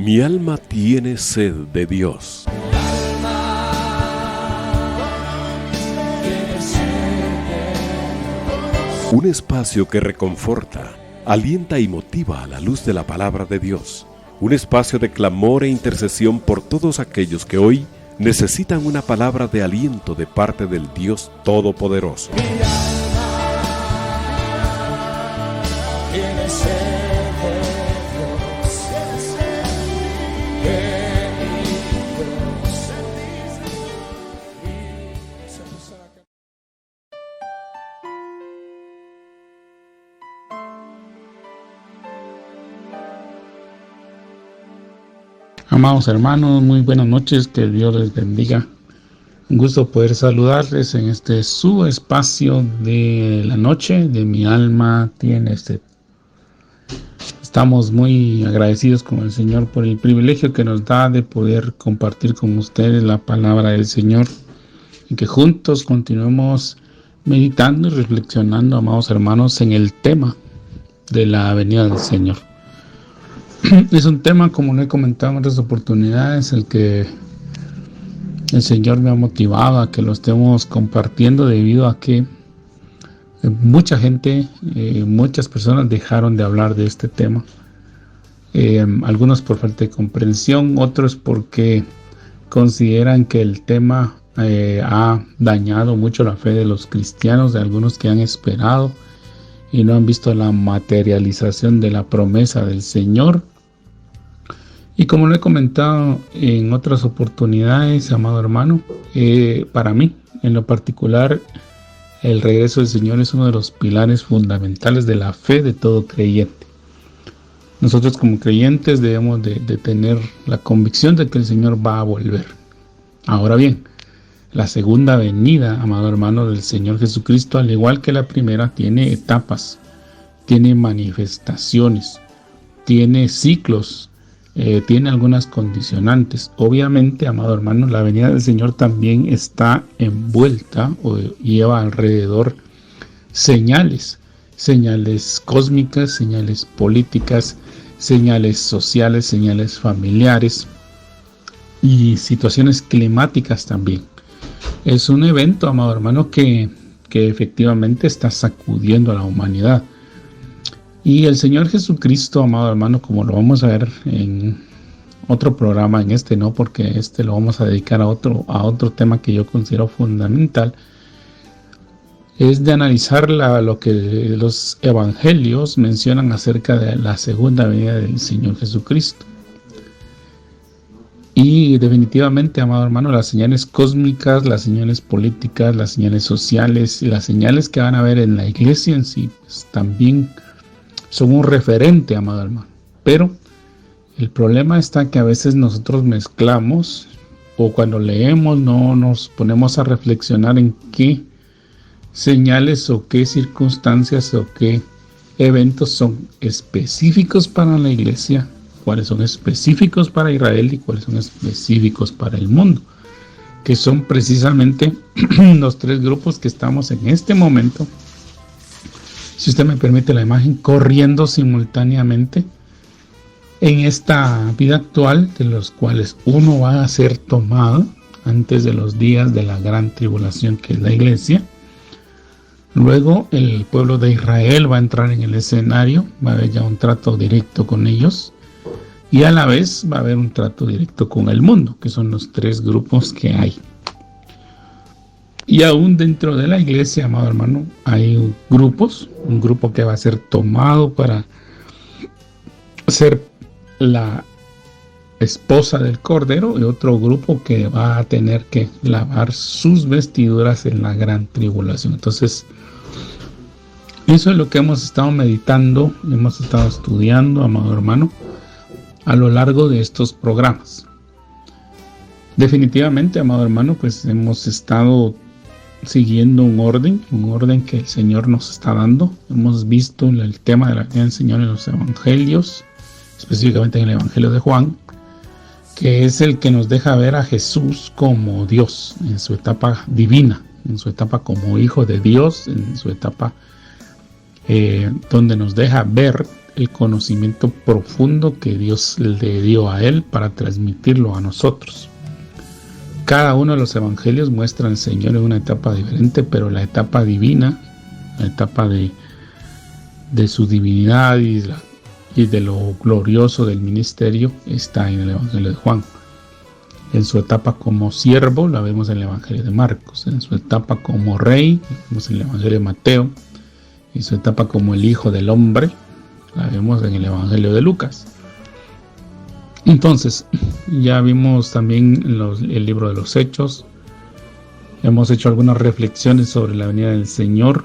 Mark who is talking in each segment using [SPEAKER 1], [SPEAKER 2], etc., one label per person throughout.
[SPEAKER 1] Mi alma tiene sed de Dios. Un espacio que reconforta, alienta y motiva a la luz de la palabra de Dios. Un espacio de clamor e intercesión por todos aquellos que hoy necesitan una palabra de aliento de parte del Dios Todopoderoso.
[SPEAKER 2] Amados hermanos, muy buenas noches, que Dios les bendiga. Un gusto poder saludarles en este su espacio de la noche, de Mi alma tiene sed. Estamos muy agradecidos con el Señor por el privilegio que nos da de poder compartir con ustedes la palabra del Señor y que juntos continuemos meditando y reflexionando, amados hermanos, en el tema de la venida del Señor. Es un tema, como lo he comentado en otras oportunidades, el que el Señor me ha motivado a que lo estemos compartiendo debido a que mucha gente, muchas personas dejaron de hablar de este tema. Algunos por falta de comprensión, otros porque consideran que el tema ha dañado mucho la fe de los cristianos, de algunos que han esperado y no han visto la materialización de la promesa del Señor. Y como lo he comentado en otras oportunidades, amado hermano, para mí, en lo particular, el regreso del Señor es uno de los pilares fundamentales de la fe de todo creyente. Nosotros como creyentes debemos de tener la convicción de que el Señor va a volver. Ahora bien, la segunda venida, amado hermano, del Señor Jesucristo, al igual que la primera, tiene etapas, tiene manifestaciones, tiene ciclos, tiene algunas condicionantes. Obviamente, amado hermano, la venida del Señor también está envuelta o lleva alrededor señales cósmicas, señales políticas, señales sociales, señales familiares y situaciones climáticas también. Es un evento, amado hermano, que efectivamente está sacudiendo a la humanidad. Y el Señor Jesucristo, amado hermano, como lo vamos a ver en otro programa, en este no, porque este lo vamos a dedicar a otro tema que yo considero fundamental, es de analizar lo que los evangelios mencionan acerca de la segunda venida del Señor Jesucristo. Y definitivamente, amado hermano, las señales cósmicas, las señales políticas, las señales sociales y las señales que van a ver en la iglesia en sí, pues, también son un referente, amado hermano. Pero el problema está que a veces nosotros mezclamos, o cuando leemos no nos ponemos a reflexionar en qué señales o qué circunstancias o qué eventos son específicos para la iglesia, cuáles son específicos para Israel y cuáles son específicos para el mundo, que son precisamente los tres grupos que estamos en este momento, si usted me permite la imagen, corriendo simultáneamente en esta vida actual, de los cuales uno va a ser tomado antes de los días de la gran tribulación, que es la iglesia. Luego el pueblo de Israel va a entrar en el escenario, va a haber ya un trato directo con ellos, y a la vez va a haber un trato directo con el mundo, que son los tres grupos que hay. Y aún dentro de la iglesia, amado hermano, hay grupos, un grupo que va a ser tomado para ser la esposa del Cordero y otro grupo que va a tener que lavar sus vestiduras en la gran tribulación. Entonces, eso es lo que hemos estado meditando, hemos estado estudiando, amado hermano, a lo largo de estos programas. Definitivamente, amado hermano, pues hemos estado siguiendo un orden que el Señor nos está dando. Hemos visto el tema de la venida del Señor en los evangelios, específicamente en el evangelio de Juan, que es el que nos deja ver a Jesús como Dios en su etapa divina, en su etapa como hijo de Dios, en su etapa donde nos deja ver el conocimiento profundo que Dios le dio a él para transmitirlo a nosotros. Cada uno de los evangelios muestra al Señor en una etapa diferente, pero la etapa divina, la etapa de su divinidad y de lo glorioso del ministerio está en el Evangelio de Juan. En su etapa como siervo la vemos en el Evangelio de Marcos. En su etapa como rey la vemos en el Evangelio de Mateo. En su etapa como el Hijo del Hombre la vemos en el Evangelio de Lucas. Entonces, ya vimos también el libro de los Hechos. Hemos hecho algunas reflexiones sobre la venida del Señor.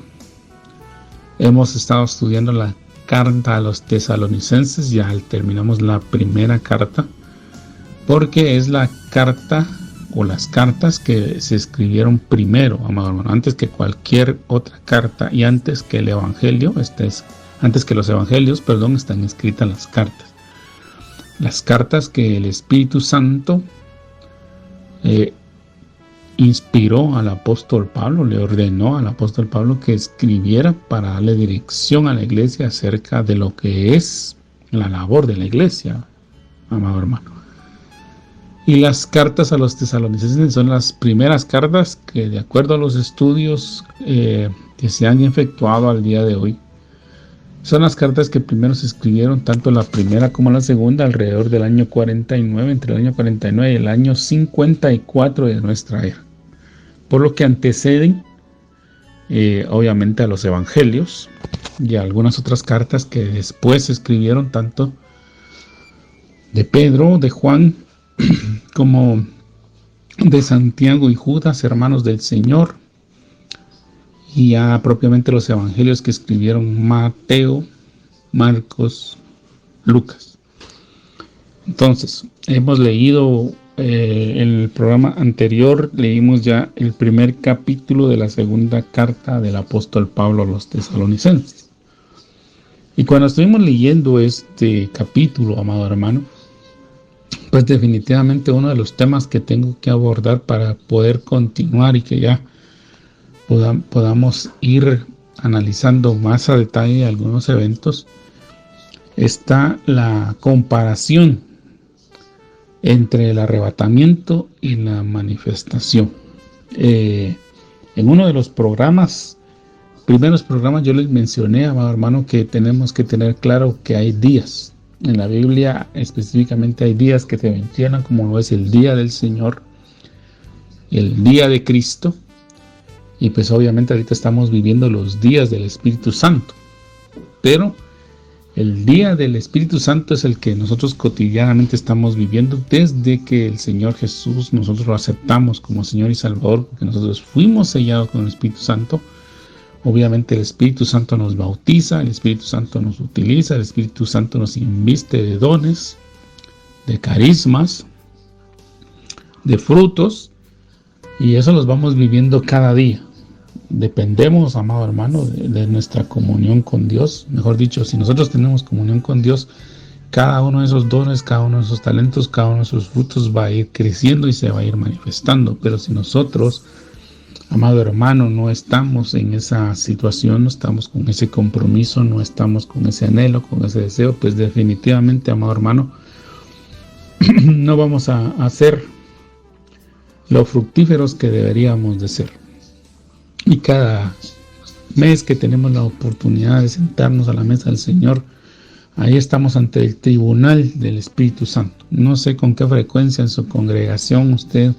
[SPEAKER 2] Hemos estado estudiando la carta a los tesalonicenses. Ya terminamos la primera carta, porque es la carta o las cartas que se escribieron primero, amado hermano, antes que cualquier otra carta y antes que el Evangelio, antes que los Evangelios, están escritas las cartas. Las cartas que el Espíritu Santo inspiró al apóstol Pablo, le ordenó al apóstol Pablo que escribiera para darle dirección a la iglesia acerca de lo que es la labor de la iglesia, amado hermano. Y las cartas a los tesalonicenses son las primeras cartas que, de acuerdo a los estudios que se han efectuado al día de hoy, son las cartas que primero se escribieron, tanto la primera como la segunda, alrededor del año 49, entre el año 49 y el año 54 de nuestra era. Por lo que anteceden, obviamente, a los evangelios y a algunas otras cartas que después se escribieron, tanto de Pedro, de Juan, como de Santiago y Judas, hermanos del Señor, y ya propiamente los evangelios que escribieron Mateo, Marcos, Lucas. Entonces, hemos leído en el programa anterior, leímos ya el primer capítulo de la segunda carta del apóstol Pablo a los tesalonicenses. Y cuando estuvimos leyendo este capítulo, amado hermano, pues definitivamente uno de los temas que tengo que abordar para poder continuar y que ya podamos ir analizando más a detalle algunos eventos, está la comparación entre el arrebatamiento y la manifestación. En uno de los primeros programas, yo les mencioné, amado hermano, que tenemos que tener claro que hay días. En la Biblia específicamente hay días que se mencionan, como lo es el día del Señor, el día de Cristo, y pues obviamente ahorita estamos viviendo los días del Espíritu Santo, pero el día del Espíritu Santo es el que nosotros cotidianamente estamos viviendo desde que el Señor Jesús, nosotros lo aceptamos como Señor y Salvador, porque nosotros fuimos sellados con el Espíritu Santo. Obviamente el Espíritu Santo nos bautiza, el Espíritu Santo nos utiliza, el Espíritu Santo nos inviste de dones, de carismas, de frutos, y eso los vamos viviendo cada día. Dependemos, amado hermano, de nuestra comunión con Dios. Mejor dicho, si nosotros tenemos comunión con Dios, cada uno de esos dones, cada uno de esos talentos, cada uno de esos frutos va a ir creciendo y se va a ir manifestando. Pero si nosotros, amado hermano, no estamos en esa situación, no estamos con ese compromiso, no estamos con ese anhelo, con ese deseo, pues definitivamente, amado hermano, no vamos a ser lo fructíferos que deberíamos de ser. Y cada mes que tenemos la oportunidad de sentarnos a la mesa del Señor, ahí estamos ante el tribunal del Espíritu Santo. No sé con qué frecuencia en su congregación usted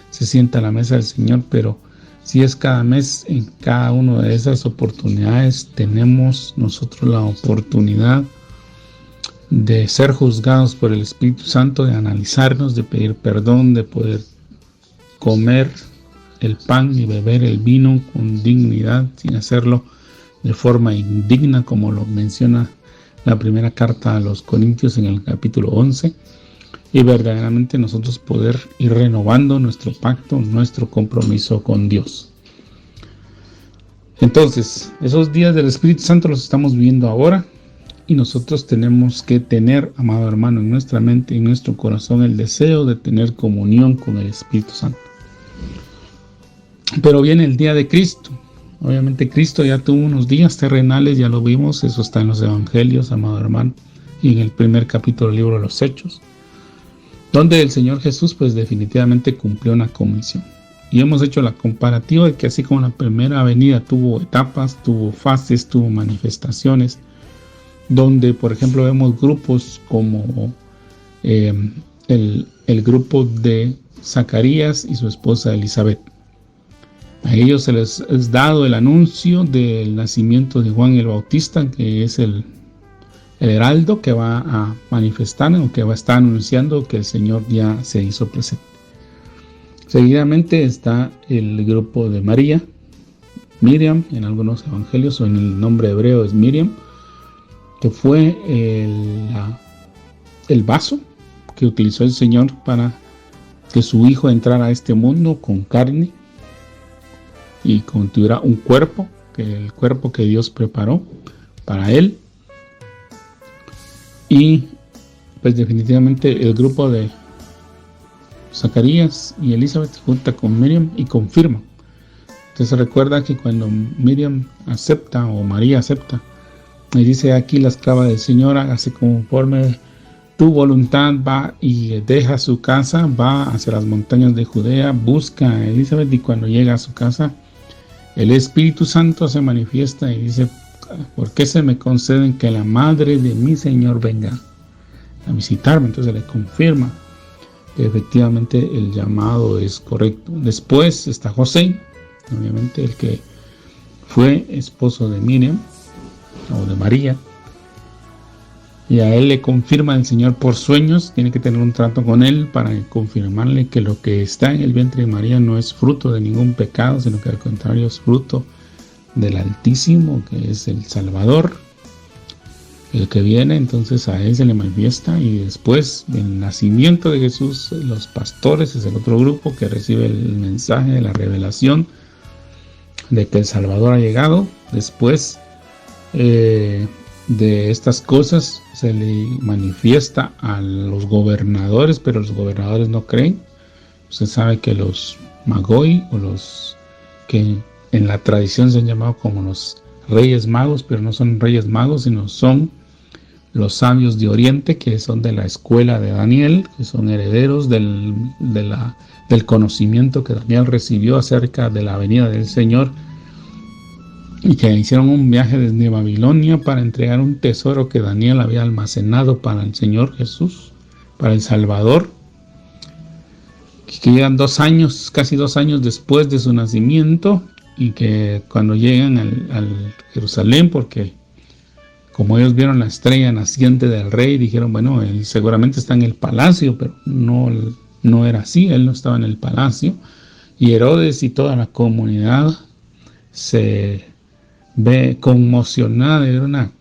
[SPEAKER 2] se sienta a la mesa del Señor, pero si es cada mes, en cada una de esas oportunidades tenemos nosotros la oportunidad de ser juzgados por el Espíritu Santo, de analizarnos, de pedir perdón, de poder comer el pan y beber el vino con dignidad, sin hacerlo de forma indigna, como lo menciona la primera carta a los Corintios en el capítulo 11, y verdaderamente nosotros poder ir renovando nuestro pacto, nuestro compromiso con Dios. Entonces, esos días del Espíritu Santo los estamos viviendo ahora, y nosotros tenemos que tener, amado hermano, en nuestra mente y en nuestro corazón el deseo de tener comunión con el Espíritu Santo. Pero viene el día de Cristo, Obviamente Cristo ya tuvo unos días terrenales, ya lo vimos, eso está en los evangelios, amado hermano, y en el primer capítulo del libro de los Hechos, donde el Señor Jesús pues definitivamente cumplió una comisión. Y hemos hecho la comparativa de que así como la primera venida tuvo etapas, tuvo fases, tuvo manifestaciones, donde por ejemplo vemos grupos como el grupo de Zacarías y su esposa Elizabeth. A ellos se les es dado el anuncio del nacimiento de Juan el Bautista, que es el heraldo que va a manifestar o que va a estar anunciando que el Señor ya se hizo presente. Seguidamente está el grupo de María, Miriam, en algunos evangelios, o en el nombre hebreo es Miriam, que fue el vaso que utilizó el Señor para que su hijo entrara a este mundo con carne y tuviera un cuerpo, el cuerpo que Dios preparó para él. Y pues definitivamente el grupo de Zacarías y Elizabeth junta con Miriam y confirma. Entonces recuerda que cuando Miriam acepta, o María acepta, y dice: aquí la esclava del Señor, hágase conforme tu voluntad, va y deja su casa, va hacia las montañas de Judea, busca a Elizabeth, y cuando llega a su casa, el Espíritu Santo se manifiesta y dice: ¿por qué se me conceden que la madre de mi Señor venga a visitarme? Entonces le confirma que efectivamente el llamado es correcto. Después está José, obviamente el que fue esposo de Miriam o de María, y a él le confirma el Señor por sueños. Tiene que tener un trato con él para confirmarle que lo que está en el vientre de María no es fruto de ningún pecado, sino que al contrario es fruto del Altísimo, que es el Salvador, el que viene. Entonces a él se le manifiesta, y después del nacimiento de Jesús, los pastores es el otro grupo que recibe el mensaje de la revelación de que el Salvador ha llegado. Después de estas cosas se le manifiesta a los gobernadores, pero los gobernadores no creen. Usted sabe que los Magoi, o los que en la tradición se han llamado como los Reyes Magos, pero no son Reyes Magos, sino son los sabios de Oriente, que son de la escuela de Daniel, que son herederos del conocimiento que Daniel recibió acerca de la venida del Señor, y que hicieron un viaje desde Babilonia para entregar un tesoro que Daniel había almacenado para el Señor Jesús, para el Salvador, que llegan casi 2 años después de su nacimiento, y que cuando llegan al Jerusalén, porque como ellos vieron la estrella naciente del rey, dijeron: bueno, él seguramente está en el palacio, pero no era así, él no estaba en el palacio. Y Herodes y toda la comunidad se ve conmocionada de ver una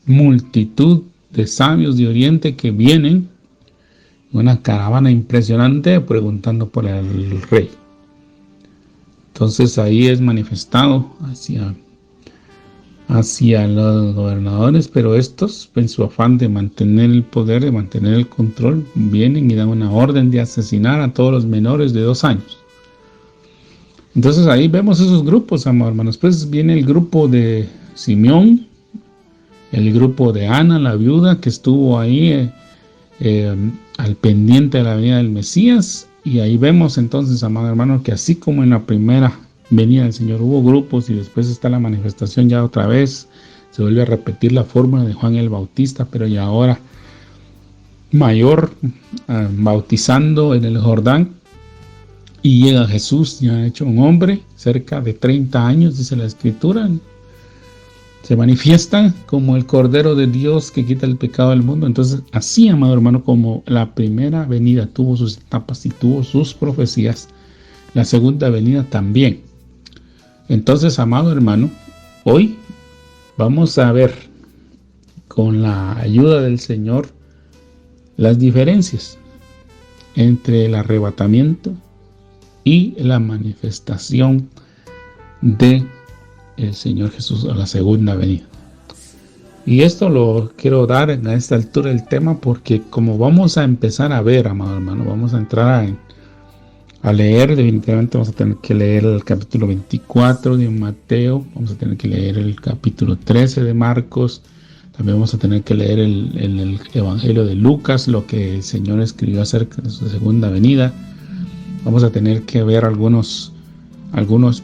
[SPEAKER 2] multitud de sabios de Oriente que vienen, una caravana impresionante, preguntando por el rey. Entonces ahí es manifestado hacia los gobernadores, pero estos, en su afán de mantener el poder, de mantener el control, vienen y dan una orden de asesinar a todos los menores de 2 años. Entonces ahí vemos esos grupos, amados hermanos. Después viene el grupo de Simeón, el grupo de Ana, la viuda, que estuvo ahí al pendiente de la venida del Mesías. Y ahí vemos entonces, amados hermanos, que así como en la primera venida del Señor hubo grupos, y después está la manifestación, ya otra vez se vuelve a repetir la fórmula de Juan el Bautista, pero ya ahora mayor, bautizando en el Jordán. Y llega Jesús ya hecho un hombre, cerca de 30 años, dice la Escritura. Se manifiesta como el Cordero de Dios que quita el pecado del mundo. Entonces, así, amado hermano, como la primera venida tuvo sus etapas y tuvo sus profecías, la segunda venida también. Entonces, amado hermano, hoy vamos a ver, con la ayuda del Señor, las diferencias entre el arrebatamiento y la manifestación de el Señor Jesús a la segunda venida. Y esto lo quiero dar a esta altura del tema, porque como vamos a empezar a ver, amado hermano, vamos a entrar a leer. Definitivamente vamos a tener que leer el capítulo 24 de Mateo, vamos a tener que leer el capítulo 13 de Marcos, también vamos a tener que leer el Evangelio de Lucas, lo que el Señor escribió acerca de su segunda venida. Vamos a tener que ver algunos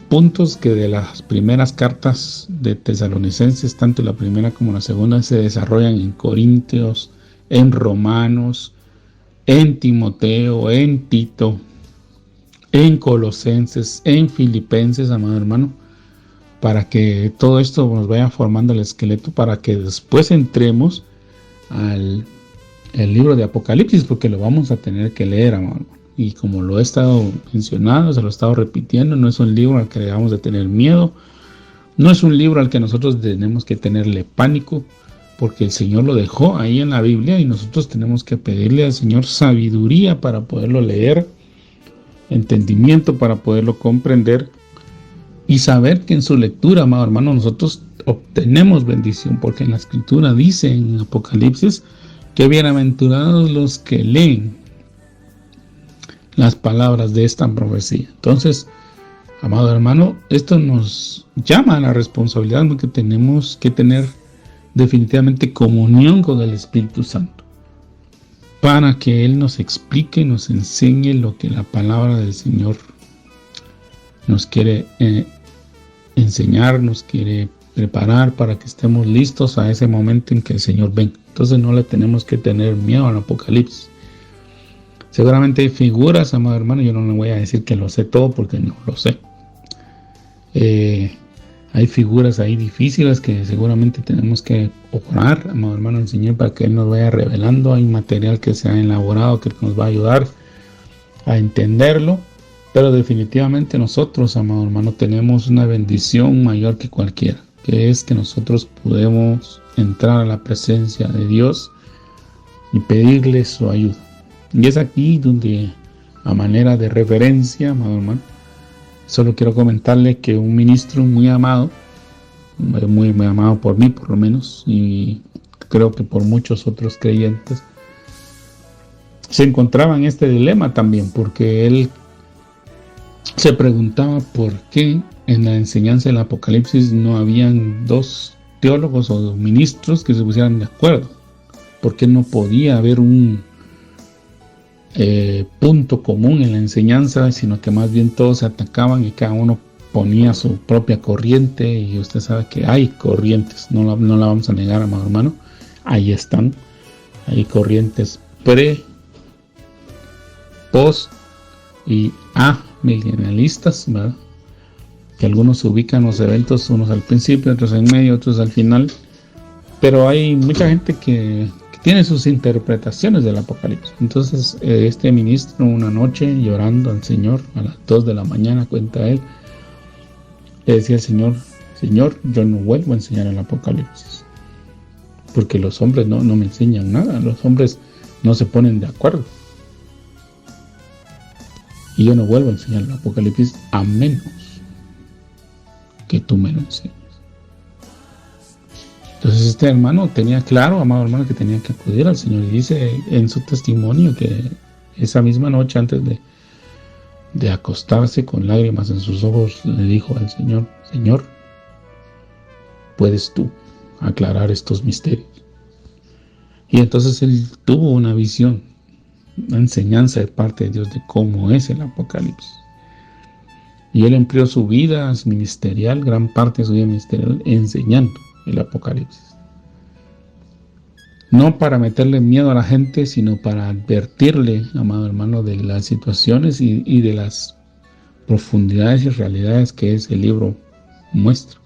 [SPEAKER 2] puntos que de las primeras cartas de Tesalonicenses, tanto la primera como la segunda, se desarrollan en Corintios, en Romanos, en Timoteo, en Tito, en Colosenses, en Filipenses, amado hermano, para que todo esto nos vaya formando el esqueleto para que después entremos al libro de Apocalipsis, porque lo vamos a tener que leer, amado hermano. Y como lo he estado mencionando, se lo he estado repitiendo, no es un libro al que debamos de tener miedo, no es un libro al que nosotros tenemos que tenerle pánico, porque el Señor lo dejó ahí en la Biblia y nosotros tenemos que pedirle al Señor sabiduría para poderlo leer, entendimiento para poderlo comprender y saber que en su lectura, amado hermano, nosotros obtenemos bendición, porque en la Escritura dice en Apocalipsis que bienaventurados los que leen las palabras de esta profecía. Entonces, amado hermano, esto nos llama a la responsabilidad que tenemos que tener definitivamente comunión con el Espíritu Santo, para que Él nos explique, nos enseñe lo que la palabra del Señor nos quiere enseñar, nos quiere preparar para que estemos listos a ese momento en que el Señor venga. Entonces no le tenemos que tener miedo al Apocalipsis. Seguramente hay figuras, amado hermano, yo no le voy a decir que lo sé todo porque no lo sé. Hay figuras ahí difíciles que seguramente tenemos que orar, amado hermano, al Señor para que Él nos vaya revelando. Hay material que se ha elaborado que nos va a ayudar a entenderlo. Pero definitivamente nosotros, amado hermano, tenemos una bendición mayor que cualquiera, que es que nosotros podemos entrar a la presencia de Dios y pedirle su ayuda. Y es aquí donde, a manera de referencia, amado hermano, solo quiero comentarle que un ministro muy amado, muy amado por mí por lo menos, y creo que por muchos otros creyentes, se encontraba en este dilema también, porque él se preguntaba por qué en la enseñanza del Apocalipsis no habían dos teólogos o dos ministros que se pusieran de acuerdo. ¿Por qué no podía haber un punto común en la enseñanza, sino que más bien todos se atacaban y cada uno ponía su propia corriente? Y usted sabe que hay corrientes, no la vamos a negar, amado hermano, ahí están. Hay corrientes post y milenialistas, ¿verdad? Que algunos se ubican los eventos, unos al principio, otros en medio, otros al final, pero hay mucha gente que tiene sus interpretaciones del Apocalipsis. Entonces este ministro una noche llorando al Señor a las 2 de la mañana, cuenta él, le decía al Señor: Señor, yo no vuelvo a enseñar el Apocalipsis, porque los hombres no me enseñan nada, los hombres no se ponen de acuerdo, y yo no vuelvo a enseñar el Apocalipsis a menos que tú me lo enseñes. Entonces este hermano tenía claro, amado hermano, que tenía que acudir al Señor, y dice en su testimonio que esa misma noche, antes de acostarse con lágrimas en sus ojos, le dijo al Señor: Señor, ¿puedes tú aclarar estos misterios? Y entonces él tuvo una visión, una enseñanza de parte de Dios de cómo es el Apocalipsis. Y él empleó su vida ministerial, gran parte de su vida ministerial, enseñando el Apocalipsis. No para meterle miedo a la gente, sino para advertirle, amado hermano, de las situaciones y de las profundidades y realidades que ese libro muestra.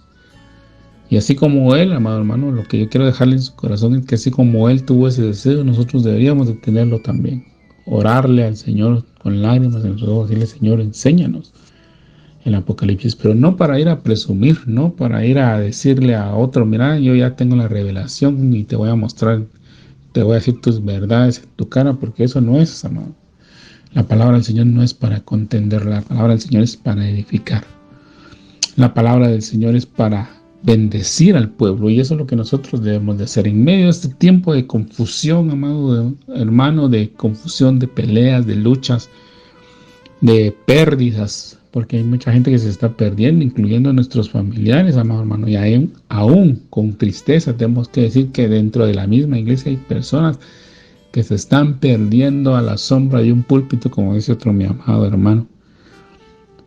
[SPEAKER 2] Y así como él, amado hermano, lo que yo quiero dejarle en su corazón es que así como él tuvo ese deseo, nosotros deberíamos de tenerlo también. Orarle al Señor con lágrimas en los ojos, decirle: Señor, enséñanos el Apocalipsis, pero no para ir a presumir, no para ir a decirle a otro: mira, yo ya tengo la revelación y te voy a mostrar, te voy a decir tus verdades en tu cara, porque eso no es, amado. La palabra del Señor no es para contender, la palabra del Señor es para edificar. La palabra del Señor es para bendecir al pueblo, y eso es lo que nosotros debemos de hacer en medio de este tiempo de confusión, amado hermano, de confusión, de peleas, de luchas. de pérdidas, porque hay mucha gente que se está perdiendo, incluyendo nuestros familiares, amado hermano, y aún con tristeza tenemos que decir que dentro de la misma iglesia hay personas que se están perdiendo a la sombra de un púlpito, como dice otro mi amado hermano,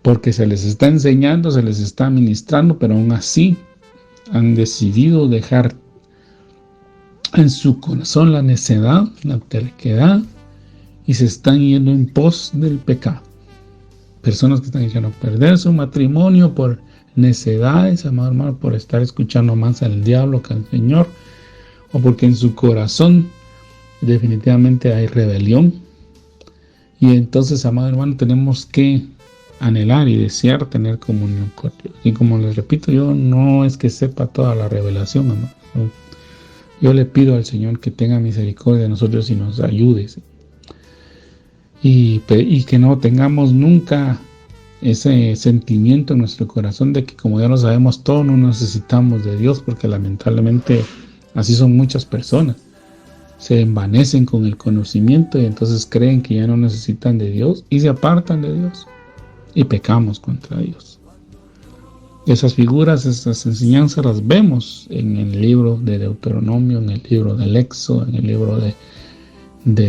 [SPEAKER 2] porque se les está enseñando, se les está ministrando, pero aún así han decidido dejar en su corazón la necedad, la terquedad, y se están yendo en pos del pecado. Personas que están echando a perder su matrimonio por necedades, amado hermano, por estar escuchando más al diablo que al Señor, o porque en su corazón definitivamente hay rebelión. Y entonces, amado hermano, tenemos que anhelar y desear tener comunión con Dios. Y como les repito, yo no es que sepa toda la revelación, amado. Yo le pido al Señor que tenga misericordia de nosotros y nos ayude. Y que no tengamos nunca ese sentimiento en nuestro corazón de que, como ya lo sabemos, todos no necesitamos de Dios, porque lamentablemente así son muchas personas. Se envanecen con el conocimiento y entonces creen que ya no necesitan de Dios y se apartan de Dios y pecamos contra Dios. Esas figuras, esas enseñanzas las vemos en el libro de Deuteronomio, en el libro del Éxodo, en el libro de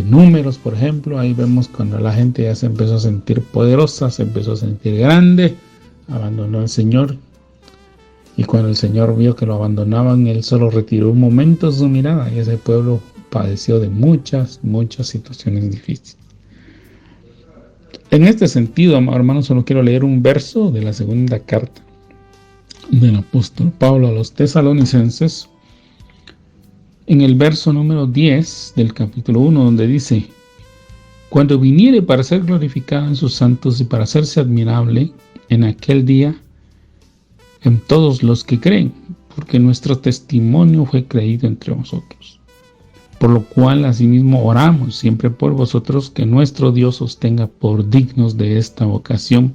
[SPEAKER 2] Números, por ejemplo. Ahí vemos cuando la gente ya se empezó a sentir poderosa, se empezó a sentir grande, abandonó al Señor, y cuando el Señor vio que lo abandonaban, Él solo retiró un momento su mirada, y ese pueblo padeció de muchas situaciones difíciles. En este sentido, hermanos, solo quiero leer un verso de la segunda carta del apóstol Pablo a los tesalonicenses, en el verso número 10 del capítulo 1, donde dice: cuando viniere para ser glorificado en sus santos y para hacerse admirable en aquel día en todos los que creen, porque nuestro testimonio fue creído entre vosotros. Por lo cual asimismo oramos siempre por vosotros, que nuestro Dios os tenga por dignos de esta vocación,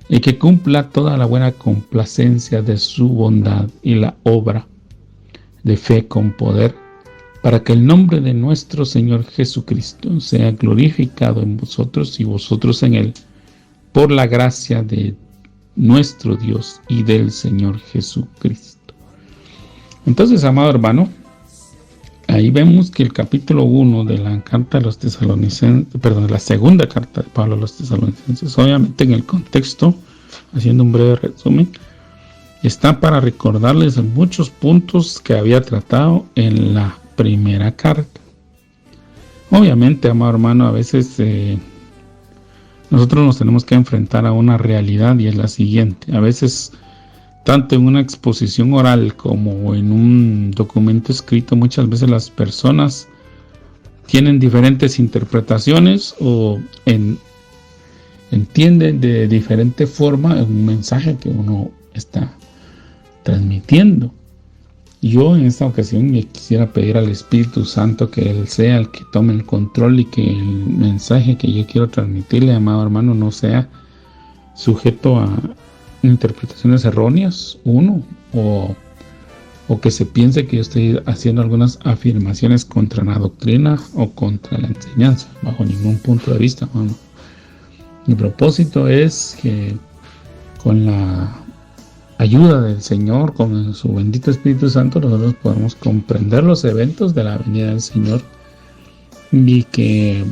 [SPEAKER 2] y que cumpla toda la buena complacencia de su bondad y la obra de fe con poder, para que el nombre de nuestro Señor Jesucristo sea glorificado en vosotros y vosotros en Él, por la gracia de nuestro Dios y del Señor Jesucristo. Entonces, amado hermano, ahí vemos que el capítulo 1 de la carta de los tesalonicenses, la segunda carta de Pablo a los tesalonicenses, obviamente en el contexto, haciendo un breve resumen, está para recordarles muchos puntos que había tratado en la primera carta. Obviamente, amado hermano, a veces nosotros nos tenemos que enfrentar a una realidad, y es la siguiente. A veces, tanto en una exposición oral como en un documento escrito, muchas veces las personas tienen diferentes interpretaciones o entienden de diferente forma un mensaje que uno está transmitiendo. Yo en esta ocasión me quisiera pedir al Espíritu Santo que Él sea el que tome el control y que el mensaje que yo quiero transmitirle, amado hermano, no sea sujeto a interpretaciones erróneas, o que se piense que yo estoy haciendo algunas afirmaciones contra la doctrina o contra la enseñanza, bajo ningún punto de vista, hermano. Mi propósito es que con la ayuda del Señor, con su bendito Espíritu Santo, nosotros podemos comprender los eventos de la venida del Señor y que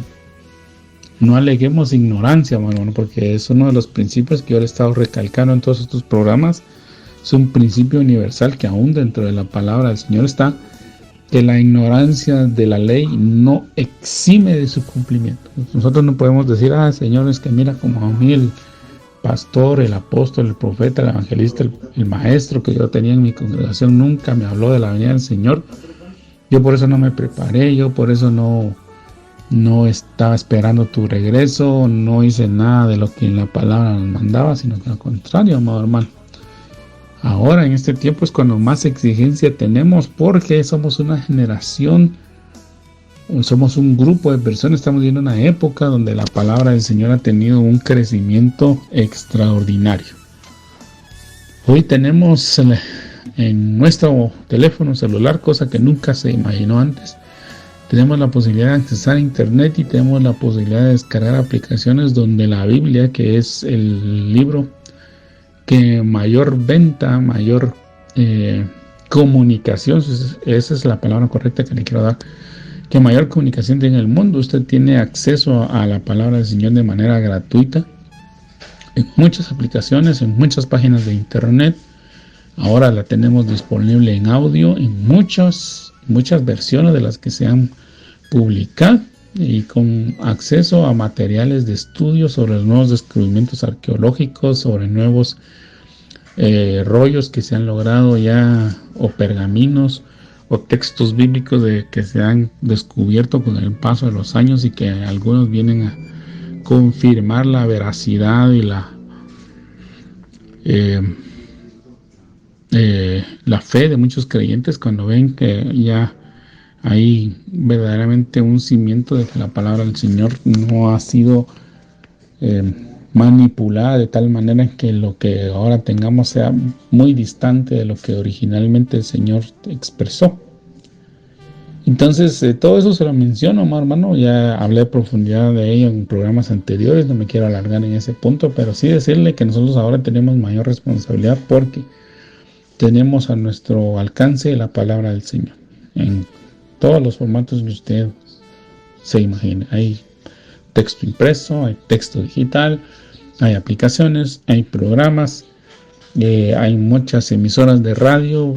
[SPEAKER 2] no aleguemos ignorancia, hermano, porque es uno de los principios que yo he estado recalcando en todos estos programas. Es un principio universal que aún dentro de la palabra del Señor está, que la ignorancia de la ley no exime de su cumplimiento. Nosotros no podemos decir: Señor, es que mira, como a mí el pastor, el apóstol, el profeta, el evangelista, el maestro que yo tenía en mi congregación nunca me habló de la venida del Señor. Yo por eso no me preparé, yo por eso no estaba esperando tu regreso, no hice nada de lo que en la palabra nos mandaba, sino que al contrario, amado hermano. Ahora en este tiempo es cuando más exigencia tenemos, porque somos una generación, somos un grupo de personas, estamos viviendo una época donde la palabra del Señor ha tenido un crecimiento extraordinario. Hoy tenemos en nuestro teléfono celular, cosa que nunca se imaginó antes, tenemos la posibilidad de accesar a internet y tenemos la posibilidad de descargar aplicaciones donde la Biblia, que es el libro que mayor venta, mayor comunicación, esa es la palabra correcta que le quiero dar, que mayor comunicación tiene en el mundo. Usted tiene acceso a la palabra del Señor de manera gratuita en muchas aplicaciones, en muchas páginas de internet. Ahora la tenemos disponible en audio en muchas versiones de las que se han publicado, y con acceso a materiales de estudio sobre los nuevos descubrimientos arqueológicos, sobre nuevos rollos que se han logrado ya, o pergaminos o textos bíblicos que se han descubierto con el paso de los años, y que algunos vienen a confirmar la veracidad y la fe de muchos creyentes cuando ven que ya hay verdaderamente un cimiento de que la palabra del Señor no ha sido manipulada de tal manera que lo que ahora tengamos sea muy distante de lo que originalmente el Señor expresó. Entonces, todo eso se lo menciono, hermano. Ya hablé a profundidad de ello en programas anteriores, no me quiero alargar en ese punto, pero sí decirle que nosotros ahora tenemos mayor responsabilidad porque tenemos a nuestro alcance la palabra del Señor en todos los formatos que usted se imagine. Hay texto impreso, hay texto digital, hay aplicaciones, hay programas, hay muchas emisoras de radio,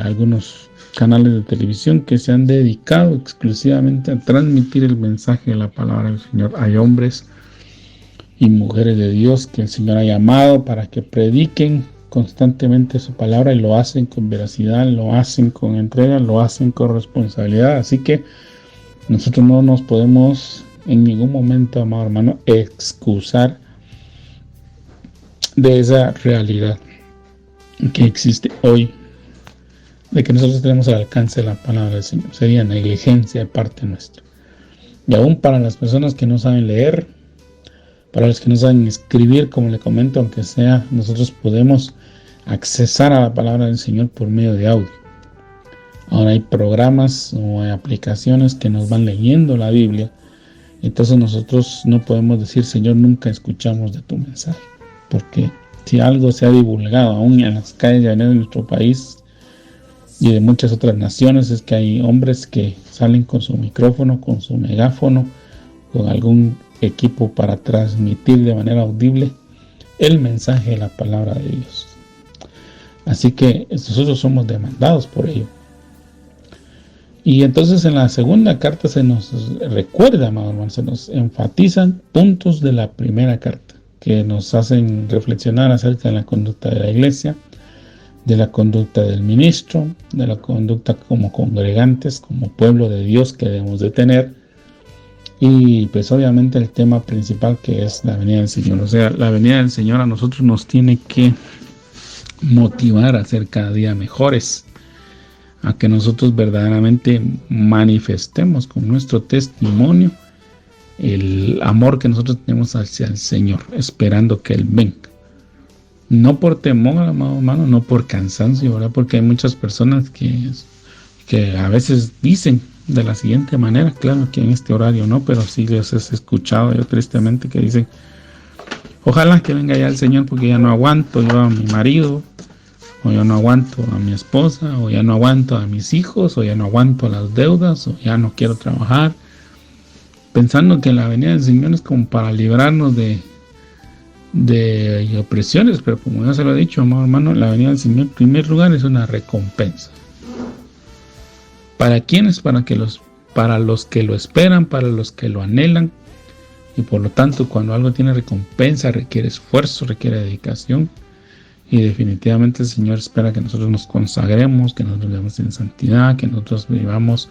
[SPEAKER 2] algunos canales de televisión que se han dedicado exclusivamente a transmitir el mensaje de la palabra del Señor. Hay hombres y mujeres de Dios que el Señor ha llamado para que prediquen constantemente su palabra, y lo hacen con veracidad, lo hacen con entrega, lo hacen con responsabilidad. Así que nosotros no nos podemos en ningún momento, amado hermano, excusar de esa realidad que existe hoy, de que nosotros tenemos al alcance de la palabra del Señor. Sería negligencia de parte nuestra. Y aún para las personas que no saben leer, para los que no saben escribir, como le comento, aunque sea, nosotros podemos accesar a la palabra del Señor por medio de audio. Ahora hay programas o hay aplicaciones que nos van leyendo la Biblia. Entonces nosotros no podemos decir, Señor, nunca escuchamos de tu mensaje, porque si algo se ha divulgado aún en las calles de nuestro país y de muchas otras naciones, es que hay hombres que salen con su micrófono, con su megáfono, con algún equipo para transmitir de manera audible el mensaje de la palabra de Dios. Así que nosotros somos demandados por ello. Y entonces en la segunda carta se nos recuerda, amado hermano, se nos enfatizan puntos de la primera carta que nos hacen reflexionar acerca de la conducta de la iglesia, de la conducta del ministro, de la conducta como congregantes, como pueblo de Dios que debemos de tener, y pues obviamente el tema principal, que es la venida del Señor. O sea, la venida del Señor a nosotros nos tiene que motivar a ser cada día mejores, a que nosotros verdaderamente manifestemos con nuestro testimonio el amor que nosotros tenemos hacia el Señor, esperando que Él venga. No por temor, amado hermano, no por cansancio, ¿verdad? Porque hay muchas personas que a veces dicen de la siguiente manera, claro que en este horario no, pero sí les he escuchado yo tristemente que dicen, ojalá que venga ya el Señor porque ya no aguanto yo a mi marido, o ya no aguanto a mi esposa, o ya no aguanto a mis hijos, o ya no aguanto las deudas, o ya no quiero trabajar, pensando que la venida del Señor es como para librarnos de opresiones. Pero como ya se lo he dicho, amado hermano, la venida del Señor en primer lugar es una recompensa. ¿Para quiénes? Para los que lo esperan, para los que lo anhelan. Y por lo tanto, cuando algo tiene recompensa, requiere esfuerzo, requiere dedicación. Y definitivamente el Señor espera que nosotros nos consagremos, que nosotros vivamos en santidad, que nosotros vivamos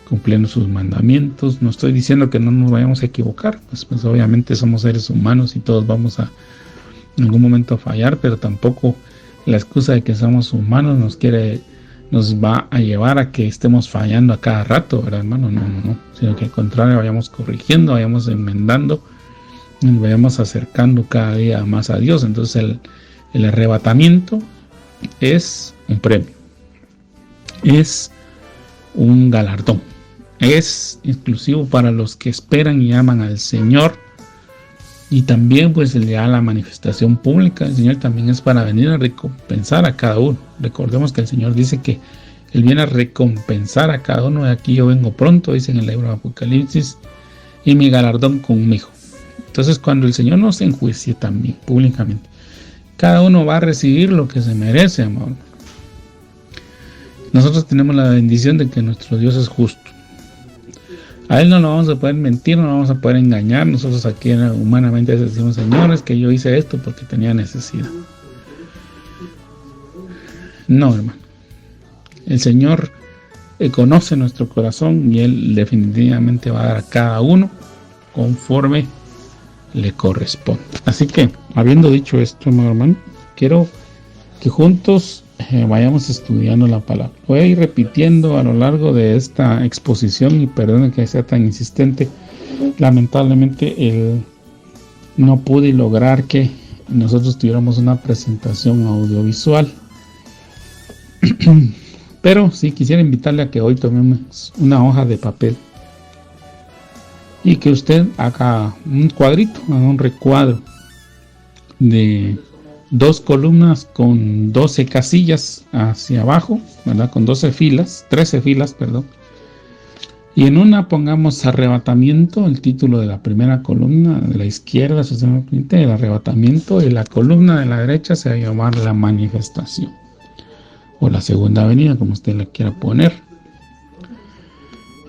[SPEAKER 2] cumpliendo sus mandamientos. No estoy diciendo que no nos vayamos a equivocar, pues obviamente somos seres humanos y todos vamos a en algún momento a fallar, pero tampoco la excusa de que somos humanos nos va a llevar a que estemos fallando a cada rato, ¿verdad, hermano? No, sino que al contrario, vayamos corrigiendo, vayamos enmendando, nos vayamos acercando cada día más a Dios. Entonces el arrebatamiento es un premio, es un galardón, es exclusivo para los que esperan y aman al Señor. Y también pues ya la manifestación pública del Señor también es para venir a recompensar a cada uno. Recordemos que el Señor dice que Él viene a recompensar a cada uno. De aquí yo vengo pronto, dice en el libro de Apocalipsis, y mi galardón conmigo. Entonces cuando el Señor nos enjuicie también públicamente, cada uno va a recibir lo que se merece, amor. Nosotros tenemos la bendición de que nuestro Dios es justo. A Él no lo vamos a poder mentir, no lo vamos a poder engañar. Nosotros aquí humanamente decimos, señores, que yo hice esto porque tenía necesidad. No, hermano. El Señor conoce nuestro corazón y Él definitivamente va a dar a cada uno conforme le corresponde. Así que, habiendo dicho esto, hermano, quiero que juntos vayamos estudiando la palabra. Voy a ir repitiendo a lo largo de esta exposición y perdone que sea tan insistente. Lamentablemente no pude lograr que nosotros tuviéramos una presentación audiovisual. Pero sí quisiera invitarle a que hoy tomemos una hoja de papel y que usted haga un cuadrito, haga un recuadro de 2 columnas con 12 casillas hacia abajo, ¿verdad? Con 13 filas, perdón. Y en una pongamos arrebatamiento, el título de la primera columna de la izquierda, el arrebatamiento, y la columna de la derecha se va a llamar la manifestación, o la segunda venida, como usted la quiera poner.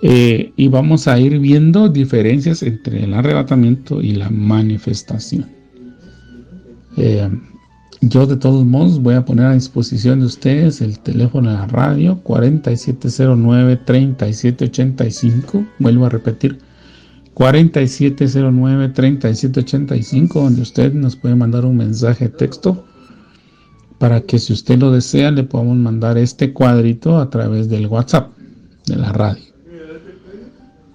[SPEAKER 2] Y vamos a ir viendo diferencias entre el arrebatamiento y la manifestación. Yo de todos modos voy a poner a disposición de ustedes el teléfono de la radio 4709-3785. Vuelvo a repetir, 4709-3785, donde usted nos puede mandar un mensaje de texto para que, si usted lo desea, le podamos mandar este cuadrito a través del WhatsApp de la radio.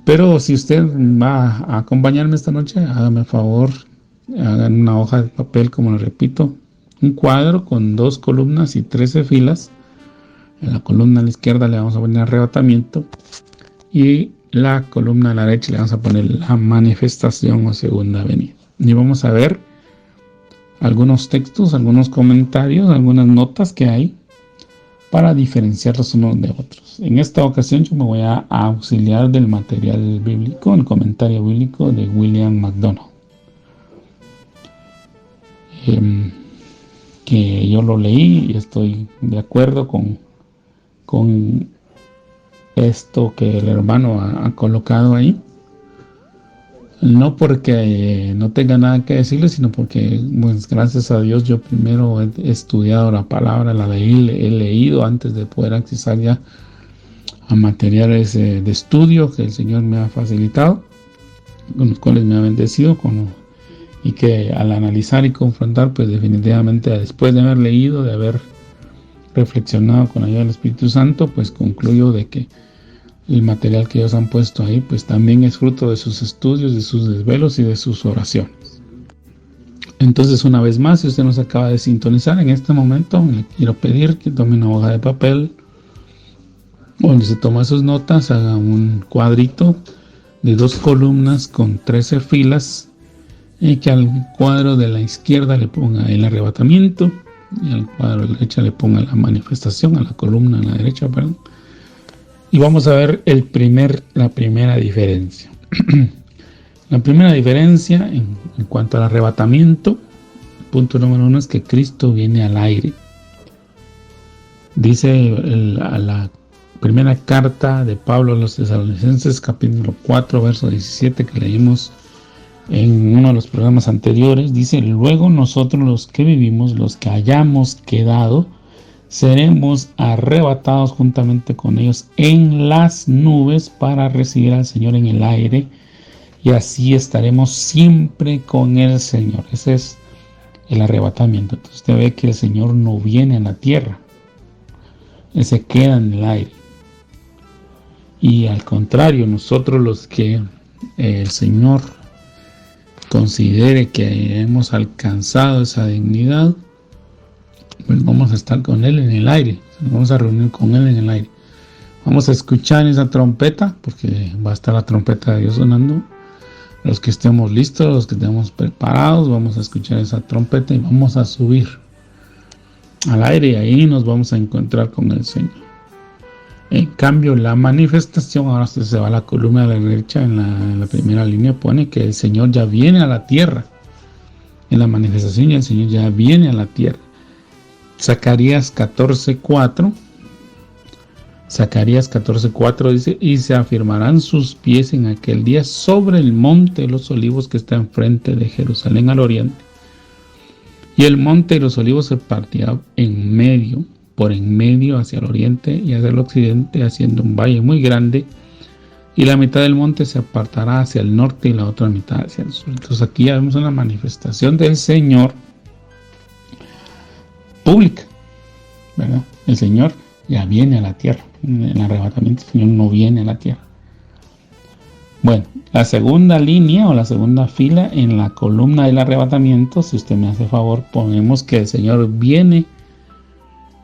[SPEAKER 2] Pero si usted va a acompañarme esta noche, hágame favor, hagan una hoja de papel, como le repito, un cuadro con 2 columnas y 13 filas. En la columna a la izquierda le vamos a poner arrebatamiento y la columna a la derecha le vamos a poner la manifestación o segunda venida. Y vamos a ver algunos textos, algunos comentarios, algunas notas que hay para diferenciarlos unos de otros. En esta ocasión yo me voy a auxiliar del material bíblico, el comentario bíblico de William MacDonald, que yo lo leí y estoy de acuerdo con esto que el hermano ha colocado ahí. No porque no tenga nada que decirle, sino porque, pues, gracias a Dios, yo primero he estudiado la palabra, he leído antes de poder accesar ya a materiales de estudio que el Señor me ha facilitado, con los cuales me ha bendecido, y que al analizar y confrontar, pues definitivamente después de haber leído, de haber reflexionado con la ayuda del Espíritu Santo, pues concluyo de que el material que ellos han puesto ahí, pues también es fruto de sus estudios, de sus desvelos y de sus oraciones. Entonces, una vez más, si usted nos acaba de sintonizar en este momento, le quiero pedir que tome una hoja de papel donde se toma sus notas, haga un cuadrito de 2 columnas con 13 filas, y que al cuadro de la izquierda le ponga el arrebatamiento y al cuadro de la derecha le ponga la manifestación, a la columna de la derecha, perdón. Y vamos a ver la primera diferencia. La primera diferencia en cuanto al arrebatamiento, punto número 1, es que Cristo viene al aire. Dice a la primera carta de Pablo a los Tesalonicenses, capítulo 4, verso 17, que leímos en uno de los programas anteriores, dice: luego nosotros, los que vivimos, los que hayamos quedado, seremos arrebatados juntamente con ellos en las nubes para recibir al Señor en el aire, y así estaremos siempre con el Señor. Ese es el arrebatamiento. Entonces usted ve que el Señor no viene a la tierra, Él se queda en el aire. Y al contrario, nosotros, los que el Señor considere que hemos alcanzado esa dignidad, pues vamos a estar con Él en el aire, vamos a reunir con Él en el aire. Vamos a escuchar esa trompeta, porque va a estar la trompeta de Dios sonando. Los que estemos listos, los que estemos preparados, vamos a escuchar esa trompeta y vamos a subir al aire y ahí nos vamos a encontrar con el Señor. En cambio, la manifestación, ahora se va a la columna de la derecha, en la primera línea pone que el Señor ya viene a la tierra. En la manifestación el Señor ya viene a la tierra. Zacarías 14:4 dice: y se afirmarán sus pies en aquel día sobre el monte de los olivos que está enfrente de Jerusalén al oriente. Y el monte de los olivos se partirá por en medio hacia el oriente y hacia el occidente, haciendo un valle muy grande, y la mitad del monte se apartará hacia el norte y la otra mitad hacia el sur. Entonces aquí ya vemos una manifestación del Señor pública, ¿verdad? El Señor ya viene a la tierra. En el arrebatamiento el Señor no viene a la tierra. Bueno, la segunda línea o la segunda fila en la columna del arrebatamiento, si usted me hace favor, ponemos que el Señor viene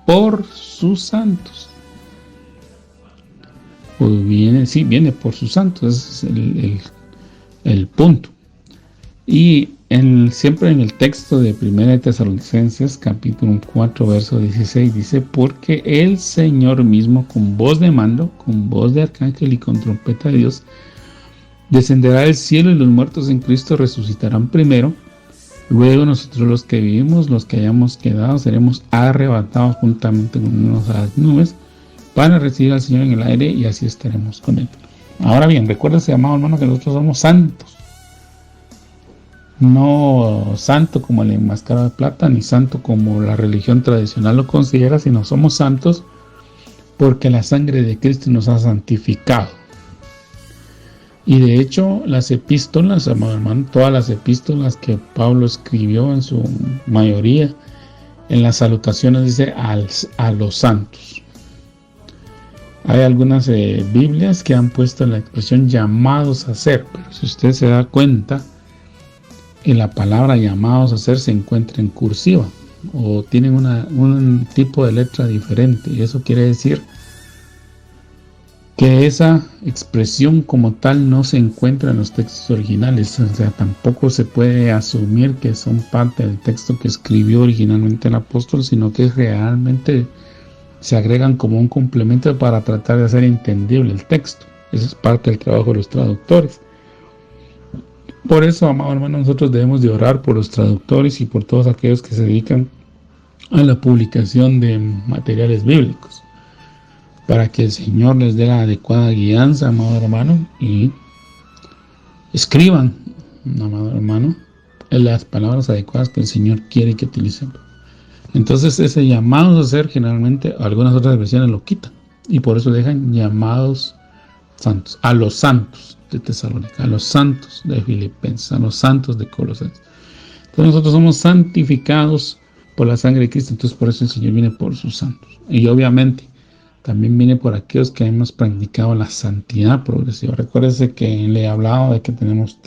[SPEAKER 2] por sus santos. Pues viene por sus santos, ese es el punto. Y siempre en el texto de 1 Tesalonicenses, capítulo 4, verso 16, dice: porque el Señor mismo, con voz de mando, con voz de arcángel y con trompeta de Dios, descenderá del cielo, y los muertos en Cristo resucitarán primero. Luego nosotros, los que vivimos, los que hayamos quedado, seremos arrebatados juntamente con unos a las nubes para recibir al Señor en el aire, y así estaremos con Él. Ahora bien, recuérdese, amado hermano, que nosotros somos santos. No santo como el enmascarado de plata, ni santo como la religión tradicional lo considera, sino somos santos porque la sangre de Cristo nos ha santificado. Y de hecho, las epístolas, amado hermano, todas las epístolas que Pablo escribió, en su mayoría, en las salutaciones dice a los santos. Hay algunas Biblias que han puesto la expresión llamados a ser, pero si usted se da cuenta, en la palabra llamados a ser se encuentra en cursiva o tienen un tipo de letra diferente, y eso quiere decir que esa expresión como tal no se encuentra en los textos originales. O sea, tampoco se puede asumir que son parte del texto que escribió originalmente el apóstol, sino que realmente se agregan como un complemento para tratar de hacer entendible el texto. Eso es parte del trabajo de los traductores. Por eso, amado hermano, nosotros debemos de orar por los traductores y por todos aquellos que se dedican a la publicación de materiales bíblicos, para que el Señor les dé la adecuada guianza, amado hermano, y escriban, amado hermano, las palabras adecuadas que el Señor quiere que utilicen. Entonces, ese llamados a ser, generalmente algunas otras versiones lo quitan, y por eso dejan llamados santos, a los santos de Tesalónica, a los santos de Filipenses, a los santos de Colosenses. Entonces nosotros somos santificados por la sangre de Cristo. Entonces por eso el Señor viene por sus santos, y obviamente también viene por aquellos que hemos practicado la santidad progresiva. Recuérdese que le he hablado de que tenemos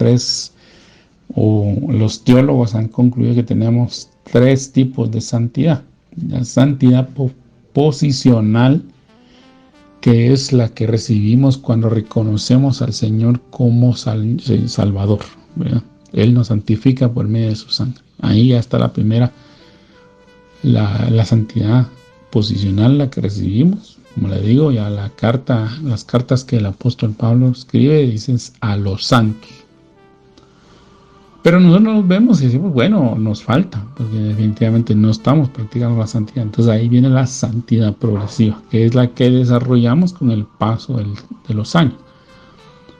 [SPEAKER 2] los teólogos han concluido que tenemos 3 tipos de santidad. La santidad posicional, que es la que recibimos cuando reconocemos al Señor como Salvador, ¿verdad? Él nos santifica por medio de su sangre. Ahí ya está la primera, la santidad posicional, la que recibimos. Como le digo, ya las cartas que el apóstol Pablo escribe dicen a los santos. Pero nosotros nos vemos y decimos, bueno, nos falta, porque definitivamente no estamos practicando la santidad. Entonces ahí viene la santidad progresiva, que es la que desarrollamos con el paso de los años.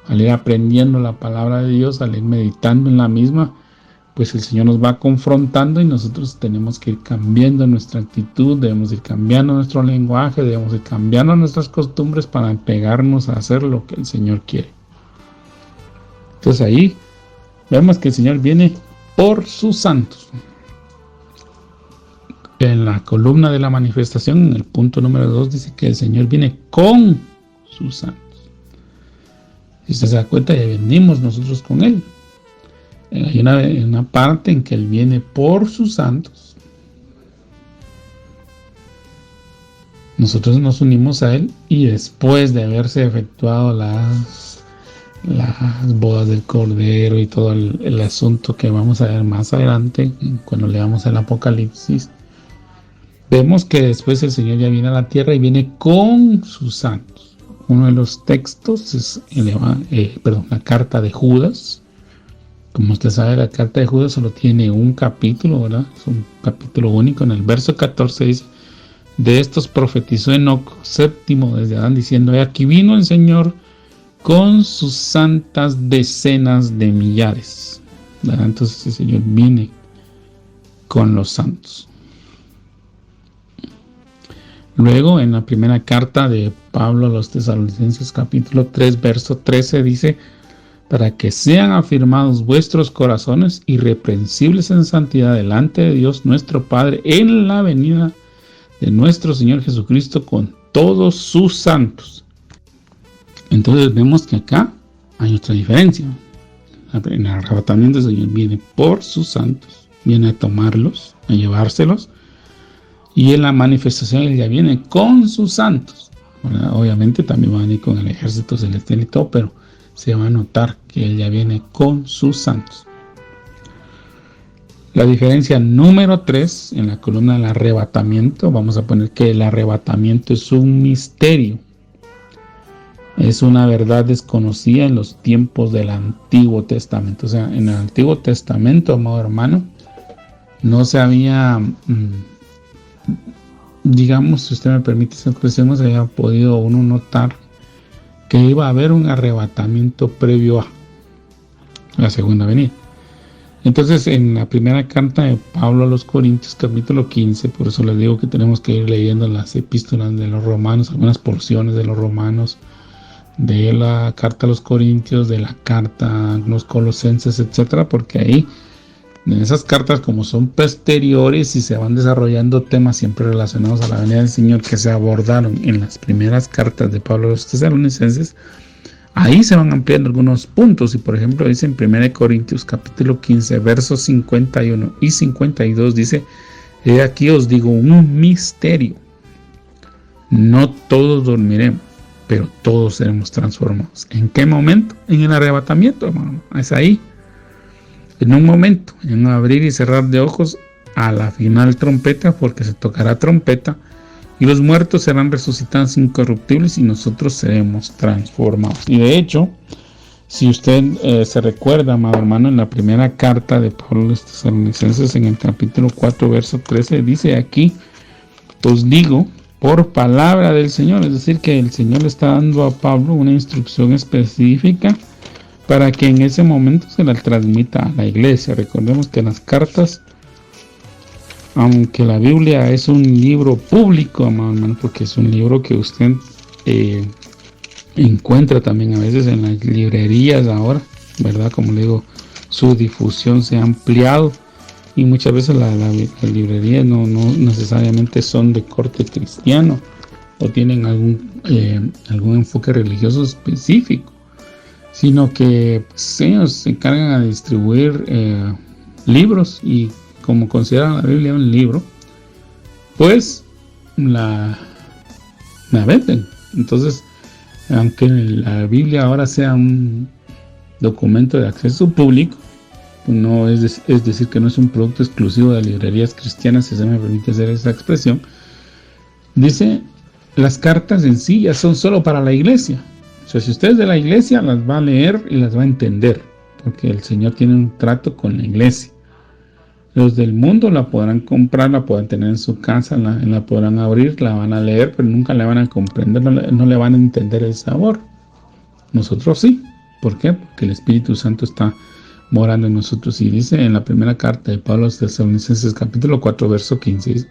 [SPEAKER 2] Al ir aprendiendo la palabra de Dios, al ir meditando en la misma, pues el Señor nos va confrontando y nosotros tenemos que ir cambiando nuestra actitud, debemos ir cambiando nuestro lenguaje, debemos ir cambiando nuestras costumbres para pegarnos a hacer lo que el Señor quiere. Entonces ahí vemos que el Señor viene por sus santos. En la columna de la manifestación, en el punto número 2, dice que el Señor viene con sus santos. Si usted se da cuenta, ya venimos nosotros con Él. Hay una parte en que Él viene por sus santos Nosotros nos unimos a Él y después de haberse efectuado las bodas del Cordero y todo el asunto que vamos a ver más adelante, cuando leamos el Apocalipsis, vemos que después el Señor ya viene a la tierra y viene con sus santos. Uno de los textos es la carta de Judas. Como usted sabe, la carta de Judas solo tiene un capítulo, ¿verdad? Es un capítulo único. En el verso 14 dice: de estos profetizó Enoc, séptimo desde Adán, diciendo: he aquí vino el Señor con sus santas decenas de millares. ¿Verdad? Entonces el Señor viene con los santos. Luego, en la primera carta de Pablo a los Tesalonicenses, capítulo 3, verso 13, dice: para que sean afirmados vuestros corazones irreprensibles en santidad delante de Dios nuestro Padre en la venida de nuestro Señor Jesucristo con todos sus santos. Entonces vemos que acá hay otra diferencia. En el arrebatamiento el Señor viene por sus santos, viene a tomarlos, a llevárselos, y en la manifestación Él ya viene con sus santos. Obviamente también va a venir con el ejército celestial y todo, pero se va a notar que Él ya viene con sus santos. La diferencia número 3 en la columna del arrebatamiento, vamos a poner que el arrebatamiento es un misterio. Es una verdad desconocida en los tiempos del Antiguo Testamento. O sea, en el Antiguo Testamento, amado hermano, no se había, digamos, si usted me permite esa expresión, no se había podido uno notar que iba a haber un arrebatamiento previo a la segunda venida. Entonces, en la primera carta de Pablo a los Corintios, capítulo 15, por eso les digo que tenemos que ir leyendo las epístolas de los romanos, algunas porciones de los romanos, de la carta a los Corintios, de la carta a los Colosenses, etcétera, porque ahí, en esas cartas, como son posteriores y se van desarrollando temas siempre relacionados a la venida del Señor que se abordaron en las primeras cartas de Pablo a los Tesalonicenses, ahí se van ampliando algunos puntos. Y por ejemplo dice en 1 Corintios capítulo 15 versos 51 y 52, dice: he aquí os digo un misterio, no todos dormiremos, pero todos seremos transformados. ¿En qué momento? En el arrebatamiento, hermano. Es ahí, en un momento, en un abrir y cerrar de ojos, a la final trompeta, porque se tocará trompeta, y los muertos serán resucitados incorruptibles y nosotros seremos transformados. Y de hecho, si usted se recuerda, amado hermano, en la primera carta de Pablo a los Tesalonicenses, en el capítulo 4, verso 13, dice aquí: os digo por palabra del Señor. Es decir, que el Señor le está dando a Pablo una instrucción específica para que en ese momento se la transmita a la iglesia. Recordemos que las cartas, aunque la Biblia es un libro público, amado hermano, porque es un libro que usted encuentra también a veces en las librerías ahora, ¿verdad? Como le digo, su difusión se ha ampliado y muchas veces las librerías no necesariamente son de corte cristiano o tienen algún enfoque religioso específico, sino que pues, ellos se encargan de distribuir libros, y como consideran la Biblia un libro, pues la venden. Entonces, aunque la Biblia ahora sea un documento de acceso público, no es decir que no es un producto exclusivo de librerías cristianas, si se me permite hacer esa expresión. Dice, las cartas en sí ya son solo para la iglesia. O sea, si usted es de la iglesia, las va a leer y las va a entender, porque el Señor tiene un trato con la iglesia. Los del mundo la podrán comprar, la podrán tener en su casa, la podrán abrir, la van a leer, pero nunca la van a comprender, no le van a entender el sabor. Nosotros sí. ¿Por qué? Porque el Espíritu Santo está morando en nosotros. Y dice en la primera carta de Pablo a los Tesalonicenses, capítulo 4, verso 15, dice: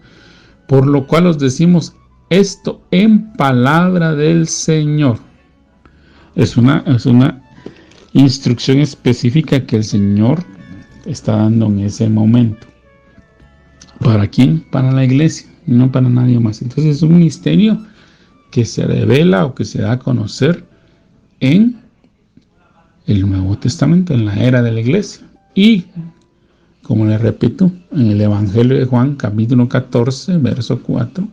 [SPEAKER 2] por lo cual os decimos esto en palabra del Señor. Es una instrucción específica que el Señor está dando en ese momento. ¿Para quién? Para la iglesia, no para nadie más. Entonces es un misterio que se revela o que se da a conocer en el Nuevo Testamento, en la era de la iglesia. Y, como les repito, en el Evangelio de Juan, capítulo 14, verso 4,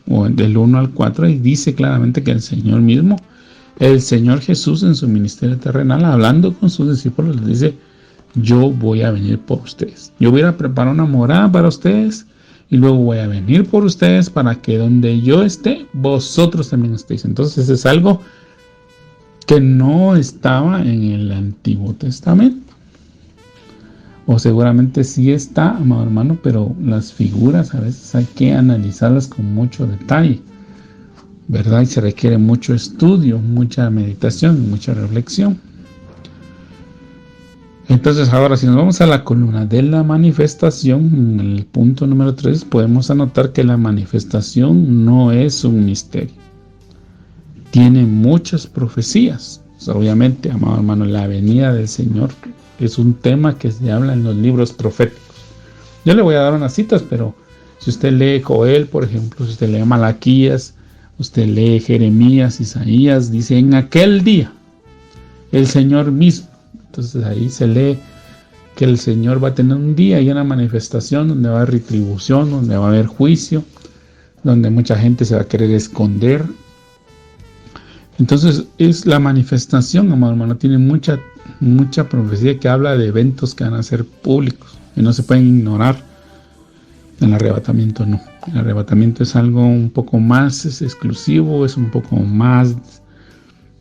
[SPEAKER 2] o del 1 al 4, y dice claramente que el Señor mismo, el Señor Jesús en su ministerio terrenal, hablando con sus discípulos, les dice: yo voy a venir por ustedes. Yo voy a preparar una morada para ustedes y luego voy a venir por ustedes para que donde yo esté, vosotros también estéis. Entonces es algo que no estaba en el Antiguo Testamento. O seguramente sí está, amado hermano, pero las figuras a veces hay que analizarlas con mucho detalle, ¿verdad? Y se requiere mucho estudio, mucha meditación, mucha reflexión. Entonces ahora, si nos vamos a la columna de la manifestación, en el punto número 3, podemos anotar que la manifestación no es un misterio. Tiene muchas profecías. Obviamente, amado hermano, la venida del Señor es un tema que se habla en los libros proféticos. Yo le voy a dar unas citas, pero si usted lee Joel, por ejemplo, si usted lee Malaquías, usted lee Jeremías, Isaías, dice: en aquel día, el Señor mismo. Entonces ahí se lee que el Señor va a tener un día y una manifestación donde va a haber retribución, donde va a haber juicio, donde mucha gente se va a querer esconder. Entonces es la manifestación, amado hermano, tiene mucha profecía que habla de eventos que van a ser públicos y no se pueden ignorar. El arrebatamiento no. El arrebatamiento es algo un poco más exclusivo, es un poco más,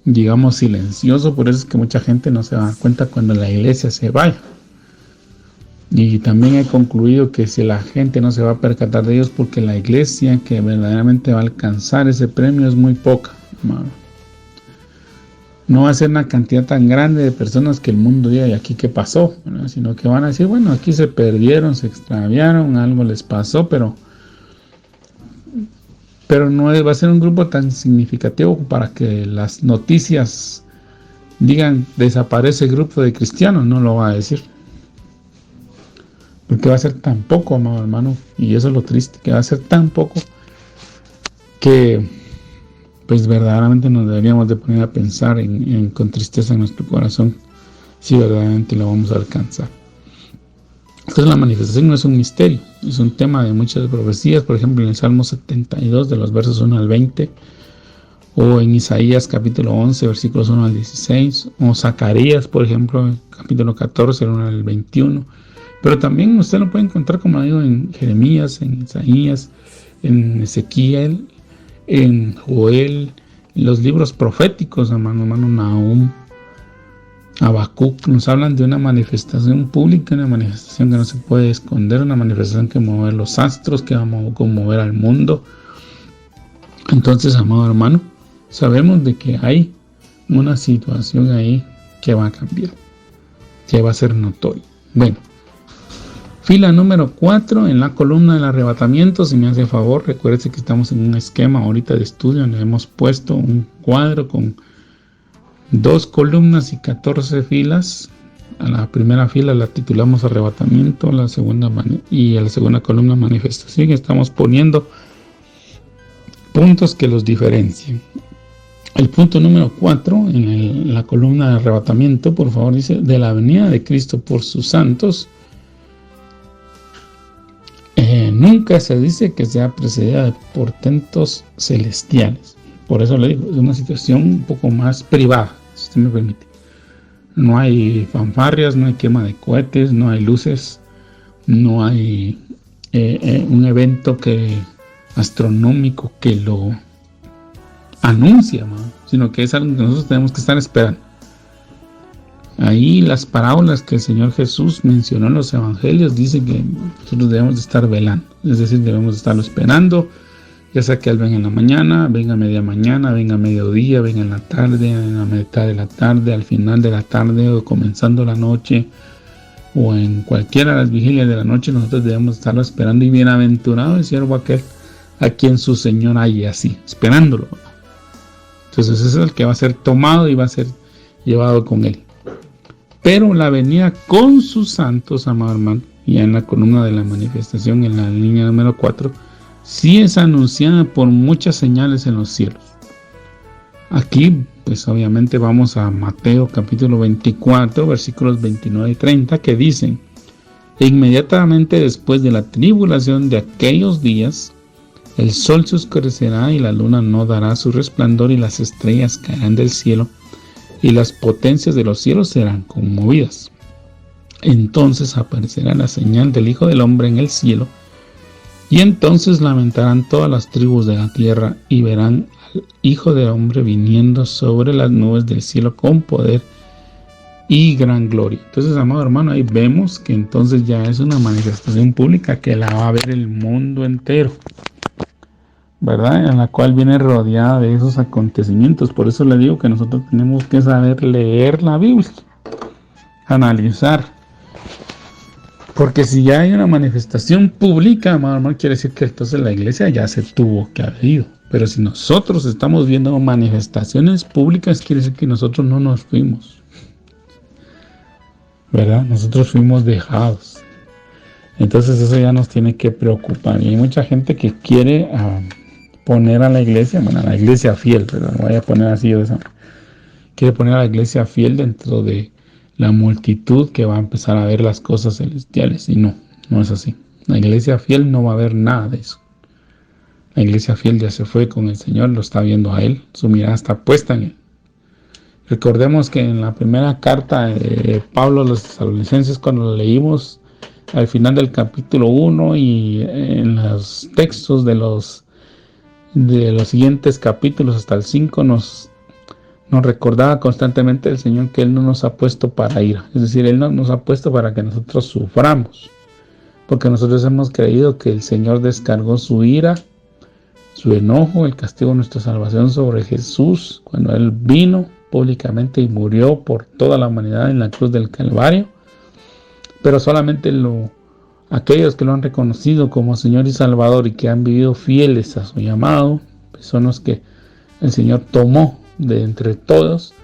[SPEAKER 2] digamos, silencioso. Por eso es que mucha gente no se da cuenta cuando la iglesia se vaya. Y también he concluido que si la gente no se va a percatar de ellos, porque la iglesia que verdaderamente va a alcanzar ese premio es muy poca, hermano. No va a ser una cantidad tan grande de personas que el mundo diga: ¿y aquí qué pasó?, ¿verdad? Sino que van a decir: bueno, aquí se perdieron, se extraviaron, algo les pasó, pero no va a ser un grupo tan significativo para que las noticias digan: desaparece el grupo de cristianos. No lo va a decir, porque va a ser tan poco, amado hermano, y eso es lo triste, que va a ser tan poco que pues verdaderamente nos deberíamos de poner a pensar con tristeza en nuestro corazón si verdaderamente lo vamos a alcanzar. Entonces la manifestación no es un misterio, es un tema de muchas profecías. Por ejemplo, en el Salmo 72 de los versos 1 al 20, o en Isaías capítulo 11 versículos 1 al 16, o Zacarías, por ejemplo, capítulo 14 1 al 21. Pero también usted lo puede encontrar, como digo, en Jeremías, en Isaías, en Ezequiel, en Joel, en los libros proféticos, hermano Nahum, Habacuc, nos hablan de una manifestación pública, una manifestación que no se puede esconder, una manifestación que mueve los astros, que va a conmover al mundo. Entonces, amado hermano, sabemos de que hay una situación ahí que va a cambiar, que va a ser notoria. Bueno, fila número 4 en la columna del arrebatamiento. Si me hace favor, recuerde que estamos en un esquema ahorita de estudio donde hemos puesto un cuadro con 2 columnas y 14 filas. A la primera fila la titulamos arrebatamiento, la segunda y a la segunda columna manifestación. Estamos poniendo puntos que los diferencian. El punto número 4 en la columna de arrebatamiento, por favor, dice: de la venida de Cristo por sus santos. Nunca se dice que sea precedida de portentos celestiales. Por eso le digo, es una situación un poco más privada, si usted me permite. No hay fanfarrias, no hay quema de cohetes, no hay luces, no hay un evento astronómico que lo anuncia, sino que es algo que nosotros tenemos que estar esperando. Ahí las parábolas que el Señor Jesús mencionó en los evangelios dicen que nosotros debemos de estar velando, es decir, debemos de estarlo esperando, ya sea que Él venga en la mañana, venga a media mañana, venga a mediodía, venga en la tarde, en la mitad de la tarde, al final de la tarde o comenzando la noche, o en cualquiera de las vigilias de la noche. Nosotros debemos estarlo esperando, y bienaventurado el siervo aquel a quien su Señor halle así, esperándolo. Entonces ese es el que va a ser tomado y va a ser llevado con Él. Pero la venida con sus santos, amado hermano, y en la columna de la manifestación, en la línea número 4, sí es anunciada por muchas señales en los cielos. Aquí, pues obviamente vamos a Mateo capítulo 24, versículos 29 y 30, que dicen: e inmediatamente después de la tribulación de aquellos días, El sol se oscurecerá y la luna no dará su resplandor y las estrellas caerán del cielo y las potencias de los cielos serán conmovidas. Entonces aparecerá la señal del Hijo del Hombre en el cielo y entonces lamentarán todas las tribus de la tierra y verán al Hijo del Hombre viniendo sobre las nubes del cielo con poder y gran gloria. Entonces, amado hermano, ahí vemos que entonces ya es una manifestación pública que la va a ver el mundo entero, ¿verdad? En la cual viene rodeada de esos acontecimientos. Por eso le digo que nosotros tenemos que saber leer la Biblia, analizar. Porque si ya hay una manifestación pública, amado hermano, quiere decir que entonces la iglesia ya se tuvo que haber ido. Pero si nosotros estamos viendo manifestaciones públicas, quiere decir que nosotros no nos fuimos, ¿verdad? Nosotros fuimos dejados. Entonces eso ya nos tiene que preocupar. Y hay mucha gente que quiere poner a la iglesia, bueno, a la iglesia fiel, ¿verdad? Lo voy a poner así de esa manera. Quiere poner a la iglesia fiel dentro de la multitud que va a empezar a ver las cosas celestiales. Y no es así. La iglesia fiel no va a ver nada de eso. La iglesia fiel ya se fue con el Señor, lo está viendo a Él, su mirada está puesta en Él. Recordemos que en la primera carta de Pablo a los Tesalonicenses, cuando lo leímos al final del capítulo 1 y en los textos de los siguientes capítulos hasta el 5, nos recordaba constantemente el Señor que Él no nos ha puesto para ira. Es decir, Él no nos ha puesto para que nosotros suframos, porque nosotros hemos creído que el Señor descargó su ira, su enojo, el castigo de nuestra salvación sobre Jesús cuando Él vino públicamente y murió por toda la humanidad en la cruz del Calvario. Pero solamente aquellos que lo han reconocido como Señor y Salvador y que han vivido fieles a su llamado, pues son los que el Señor tomó de entre todos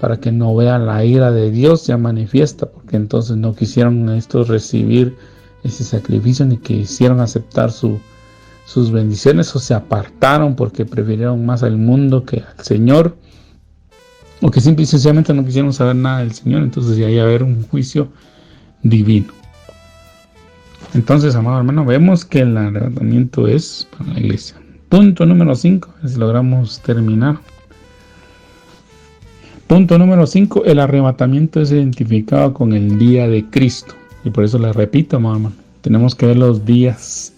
[SPEAKER 2] para que no vean la ira de Dios ya manifiesta, porque entonces no quisieron estos recibir ese sacrificio ni quisieron aceptar sus bendiciones, o se apartaron porque prefirieron más al mundo que al Señor, o que simple y sencillamente no quisieron saber nada del Señor. Entonces ya iba a haber un juicio divino. Entonces, amado hermano, vemos que el arrebatamiento es para la iglesia. Punto número 5, si logramos terminar. Punto número 5, el arrebatamiento es identificado con el día de Cristo. Y por eso le repito, amado hermano, tenemos que ver los días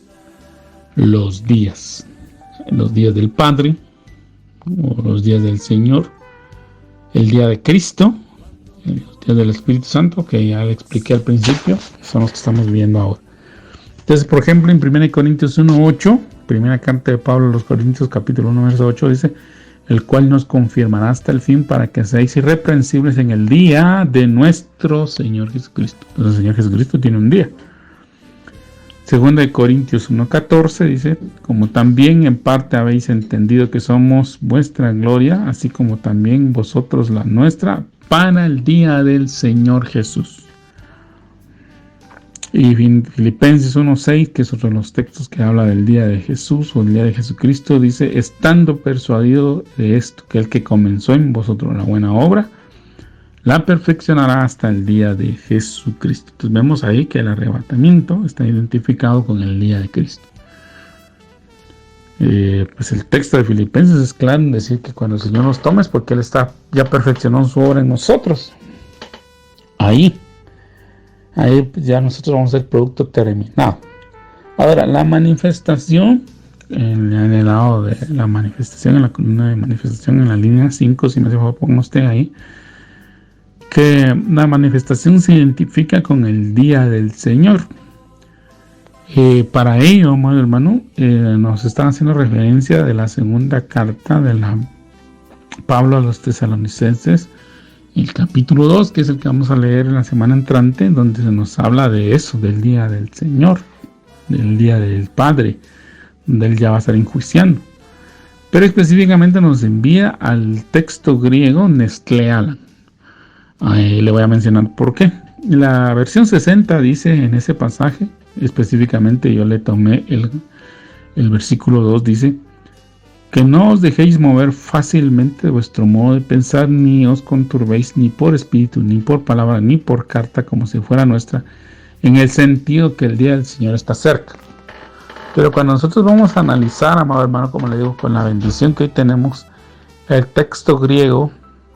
[SPEAKER 2] del Padre, o los días del Señor, el día de Cristo, los días del Espíritu Santo, que ya le expliqué al principio, son los que estamos viendo ahora. Entonces, por ejemplo, en 1 Corintios 1:8, primera carta de Pablo a los Corintios, capítulo 1, verso 8, dice: el cual nos confirmará hasta el fin para que seáis irreprensibles en el día de nuestro Señor Jesucristo. Entonces, el Señor Jesucristo tiene un día. Segunda de Corintios 1:14 dice: como también en parte habéis entendido que somos vuestra gloria, así como también vosotros la nuestra, para el día del Señor Jesús. Y Filipenses 1:6, que es otro de los textos que habla del día de Jesús o el día de Jesucristo, dice: estando persuadido de esto, que el que comenzó en vosotros la buena obra, la perfeccionará hasta el día de Jesucristo. Entonces vemos ahí que el arrebatamiento está identificado con el día de Cristo. Pues el texto de Filipenses es claro en decir que cuando el Señor nos tome es porque Él ya perfeccionó su obra en nosotros. Ahí pues ya nosotros vamos a ser producto terminado. Ahora, la manifestación, en el lado de la manifestación, en la columna de manifestación, en la línea 5, si me hace favor, ponga usted ahí, que la manifestación se identifica con el día del Señor. Para ello, amado hermano, nos están haciendo referencia de la segunda carta de Pablo a los Tesalonicenses, el capítulo 2, que es el que vamos a leer en la semana entrante, donde se nos habla de eso, del día del Señor, del día del Padre, donde Él ya va a estar enjuiciando. Pero específicamente nos envía al texto griego Nestlealan. Le voy a mencionar por qué. La versión 60 dice en ese pasaje, específicamente yo le tomé el versículo 2, dice: que no os dejéis mover fácilmente de vuestro modo de pensar, ni os conturbéis ni por espíritu, ni por palabra, ni por carta, como si fuera nuestra, en el sentido que el día del Señor está cerca. Pero cuando nosotros vamos a analizar, amado hermano, como le digo, con la bendición que hoy tenemos, el texto griego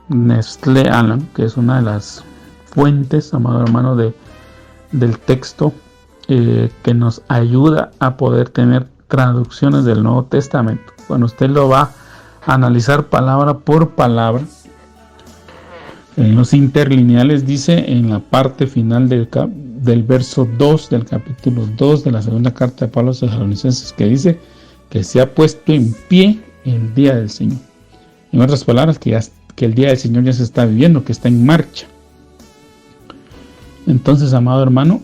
[SPEAKER 2] Nestle Alam, que es una de las fuentes, amado hermano, del texto que nos ayuda a poder tener traducciones del Nuevo Testamento. Cuando usted lo va a analizar palabra por palabra, en los interlineales dice en la parte final del verso 2 del capítulo 2 de la segunda carta de Pablo a los Tesalonicenses, que dice que se ha puesto en pie el día del Señor. En otras palabras, que el día del Señor ya se está viviendo, que está en marcha. Entonces, amado hermano,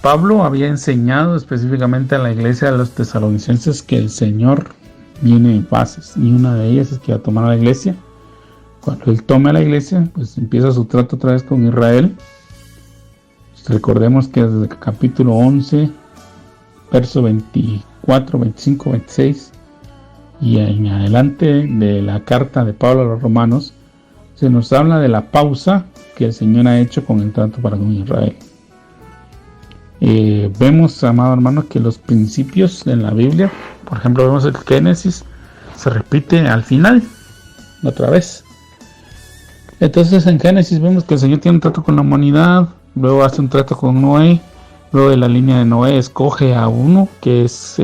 [SPEAKER 2] Pablo había enseñado específicamente a la iglesia de los tesalonicenses que el Señor viene en fases, y una de ellas es que va a tomar a la iglesia. Cuando él tome a la iglesia, pues empieza su trato otra vez con Israel. Pues recordemos que desde el capítulo 11, verso 24, 25, 26 y en adelante de la carta de Pablo a los romanos, se nos habla de la pausa que el Señor ha hecho con el trato para con Israel. Vemos, amado hermano, que los principios en la Biblia, por ejemplo, vemos el Génesis, se repite al final, otra vez. Entonces en Génesis vemos que el Señor tiene un trato con la humanidad, luego hace un trato con Noé, luego de la línea de Noé escoge a uno, que es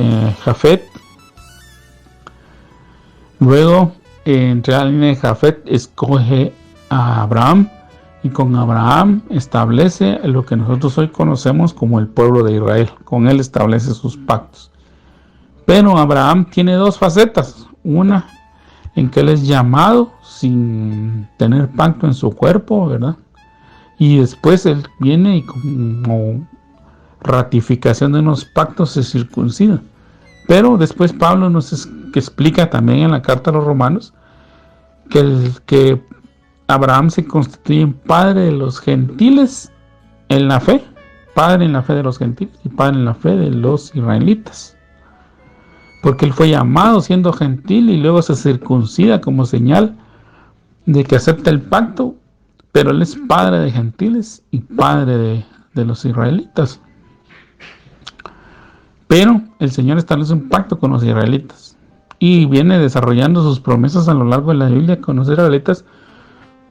[SPEAKER 2] Jafet. Luego, entre la línea de Jafet, escoge a Abraham, y con Abraham establece lo que nosotros hoy conocemos como el pueblo de Israel. Con él establece sus pactos. Pero Abraham tiene dos facetas. Una en que él es llamado sin tener pacto en su cuerpo, ¿verdad? Y después él viene y como ratificación de unos pactos se circuncida. Pero después Pablo nos explica también en la carta a los romanos que Abraham se constituye en padre de los gentiles en la fe, padre en la fe de los gentiles y padre en la fe de los israelitas, porque él fue llamado siendo gentil y luego se circuncida como señal de que acepta el pacto, pero él es padre de gentiles y padre de los israelitas. Pero el Señor establece un pacto con los israelitas y viene desarrollando sus promesas a lo largo de la Biblia con los israelitas.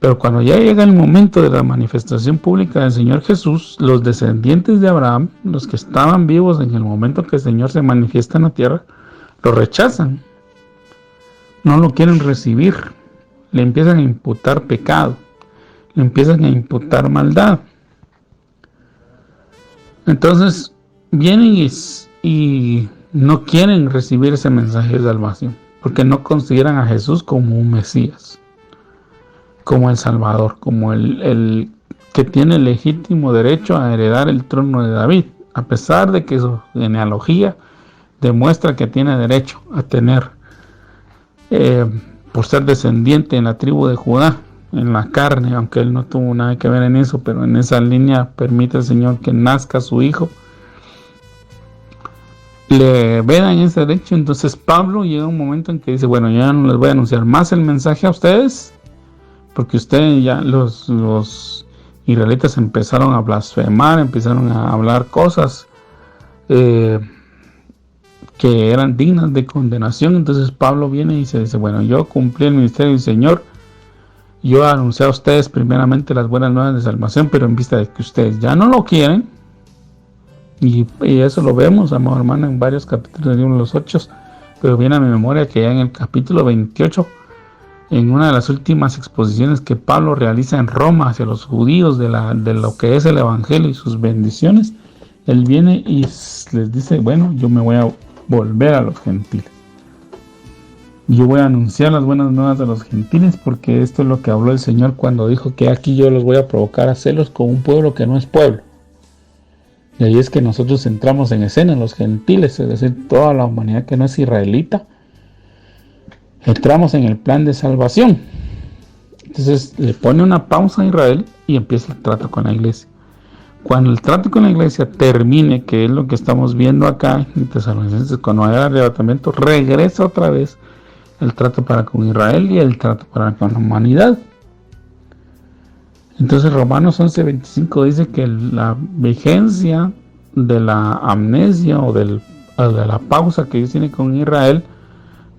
[SPEAKER 2] Pero cuando ya llega el momento de la manifestación pública del Señor Jesús, los descendientes de Abraham, los que estaban vivos en el momento que el Señor se manifiesta en la tierra, lo rechazan. No lo quieren recibir. Le empiezan a imputar pecado. Le empiezan a imputar maldad. Entonces vienen y no quieren recibir ese mensaje de salvación, porque no consideran a Jesús como un Mesías, como el Salvador, como el que tiene legítimo derecho a heredar el trono de David, a pesar de que su genealogía demuestra que tiene derecho a tener, por ser descendiente en la tribu de Judá, en la carne, aunque él no tuvo nada que ver en eso, pero en esa línea permite el Señor que nazca su hijo. Le vedan ese derecho. Entonces Pablo llega un momento en que dice, bueno, ya no les voy a anunciar más el mensaje a ustedes, porque ustedes ya, los israelitas empezaron a blasfemar, empezaron a hablar cosas que eran dignas de condenación. Entonces Pablo viene y se dice, bueno, yo cumplí el ministerio del Señor, yo anuncié a ustedes primeramente las buenas nuevas de salvación, pero en vista de que ustedes ya no lo quieren, y eso lo vemos, amado hermano, en varios capítulos de los 8, pero viene a mi memoria que ya en el capítulo 28, en una de las últimas exposiciones que Pablo realiza en Roma hacia los judíos de lo que es el evangelio y sus bendiciones, él viene y les dice, bueno, yo me voy a volver a los gentiles, yo voy a anunciar las buenas nuevas de los gentiles, porque esto es lo que habló el Señor cuando dijo que aquí yo los voy a provocar a celos con un pueblo que no es pueblo. Y ahí es que nosotros entramos en escena, los gentiles, es decir, toda la humanidad que no es israelita, entramos en el plan de salvación. Entonces le pone una pausa a Israel y empieza el trato con la iglesia. Cuando el trato con la iglesia termine, que es lo que estamos viendo acá en Tesalonicenses, cuando haya el arrebatamiento, regresa otra vez el trato para con Israel y el trato para con la humanidad. Entonces Romanos 11:25 dice que la vigencia de la amnesia o de la pausa que Dios tiene con Israel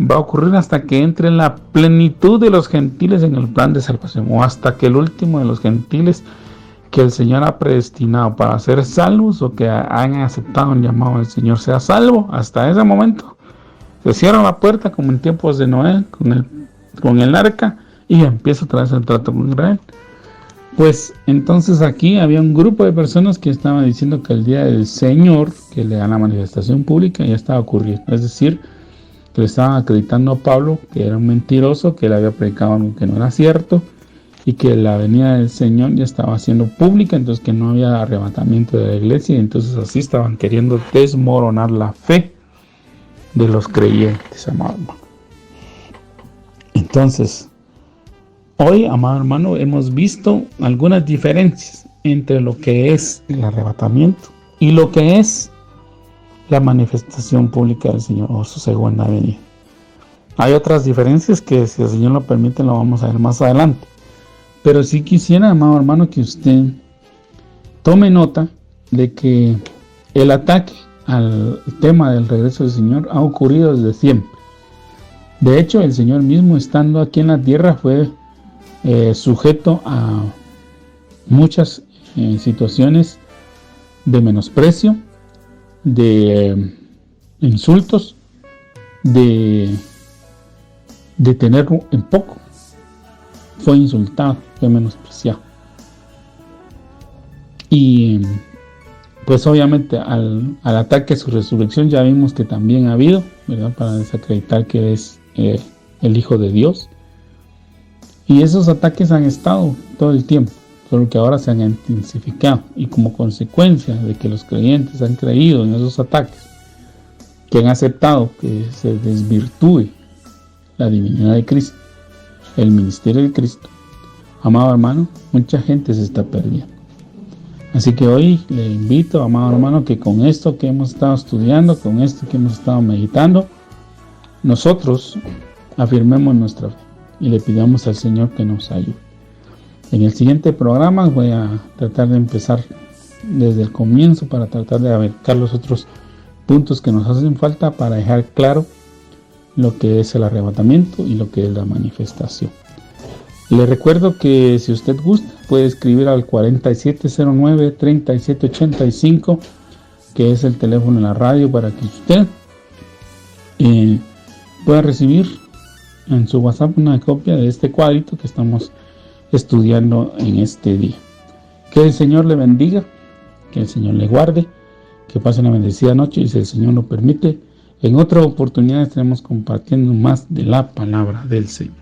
[SPEAKER 2] va a ocurrir hasta que entre la plenitud de los gentiles en el plan de salvación, o hasta que el último de los gentiles que el Señor ha predestinado para ser salvos o que han aceptado el llamado del Señor sea salvo. Hasta ese momento se cierra la puerta, como en tiempos de Noé con el arca, y empieza otra vez el trato con Israel. Pues entonces aquí había un grupo de personas que estaban diciendo que el día del Señor, que le dan la manifestación pública, ya estaba ocurriendo. Es decir, que le estaban acreditando a Pablo que era un mentiroso, que él había predicado algo que no era cierto, y que la venida del Señor ya estaba siendo pública, entonces que no había arrebatamiento de la iglesia, y entonces así estaban queriendo desmoronar la fe de los creyentes, amado hermano. Entonces, hoy, amado hermano, hemos visto algunas diferencias entre lo que es el arrebatamiento y lo que es la manifestación pública del Señor o su segunda venida. Hay otras diferencias que, si el Señor lo permite, lo vamos a ver más adelante. Pero sí quisiera, amado hermano, que usted tome nota de que el ataque al tema del regreso del Señor ha ocurrido desde siempre. De hecho, el Señor mismo, estando aquí en la tierra, fue sujeto a muchas situaciones de menosprecio, de insultos, de tener en poco. Fue insultado, fue menospreciado. Y pues obviamente al ataque a su resurrección ya vimos que también ha habido, ¿verdad?, para desacreditar que es el Hijo de Dios. Y esos ataques han estado todo el tiempo, solo que ahora se han intensificado, y como consecuencia de que los creyentes han creído en esos ataques, que han aceptado que se desvirtúe la divinidad de Cristo, el ministerio de Cristo, amado hermano, mucha gente se está perdiendo. Así que hoy le invito, amado hermano, que con esto que hemos estado estudiando, con esto que hemos estado meditando, nosotros afirmemos nuestra fe y le pidamos al Señor que nos ayude. En el siguiente programa voy a tratar de empezar desde el comienzo para tratar de abarcar los otros puntos que nos hacen falta para dejar claro lo que es el arrebatamiento y lo que es la manifestación. Le recuerdo que si usted gusta puede escribir al 4709-3785, que es el teléfono de la radio, para que usted pueda recibir en su WhatsApp una copia de este cuadrito que estamos estudiando en este día. Que el Señor le bendiga, que el Señor le guarde, que pase una bendecida noche, y si el Señor lo permite, en otra oportunidad estaremos compartiendo más de la palabra del Señor.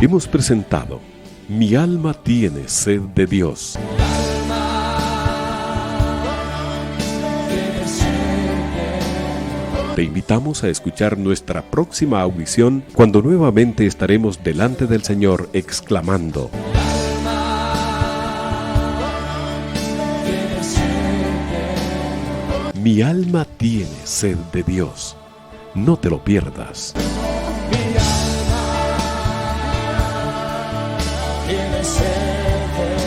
[SPEAKER 1] Hemos presentado Mi alma tiene sed de Dios. Te invitamos a escuchar nuestra próxima audición, cuando nuevamente estaremos delante del Señor exclamando: Mi alma tiene sed de Dios. No te lo pierdas.
[SPEAKER 3] Tiene sed de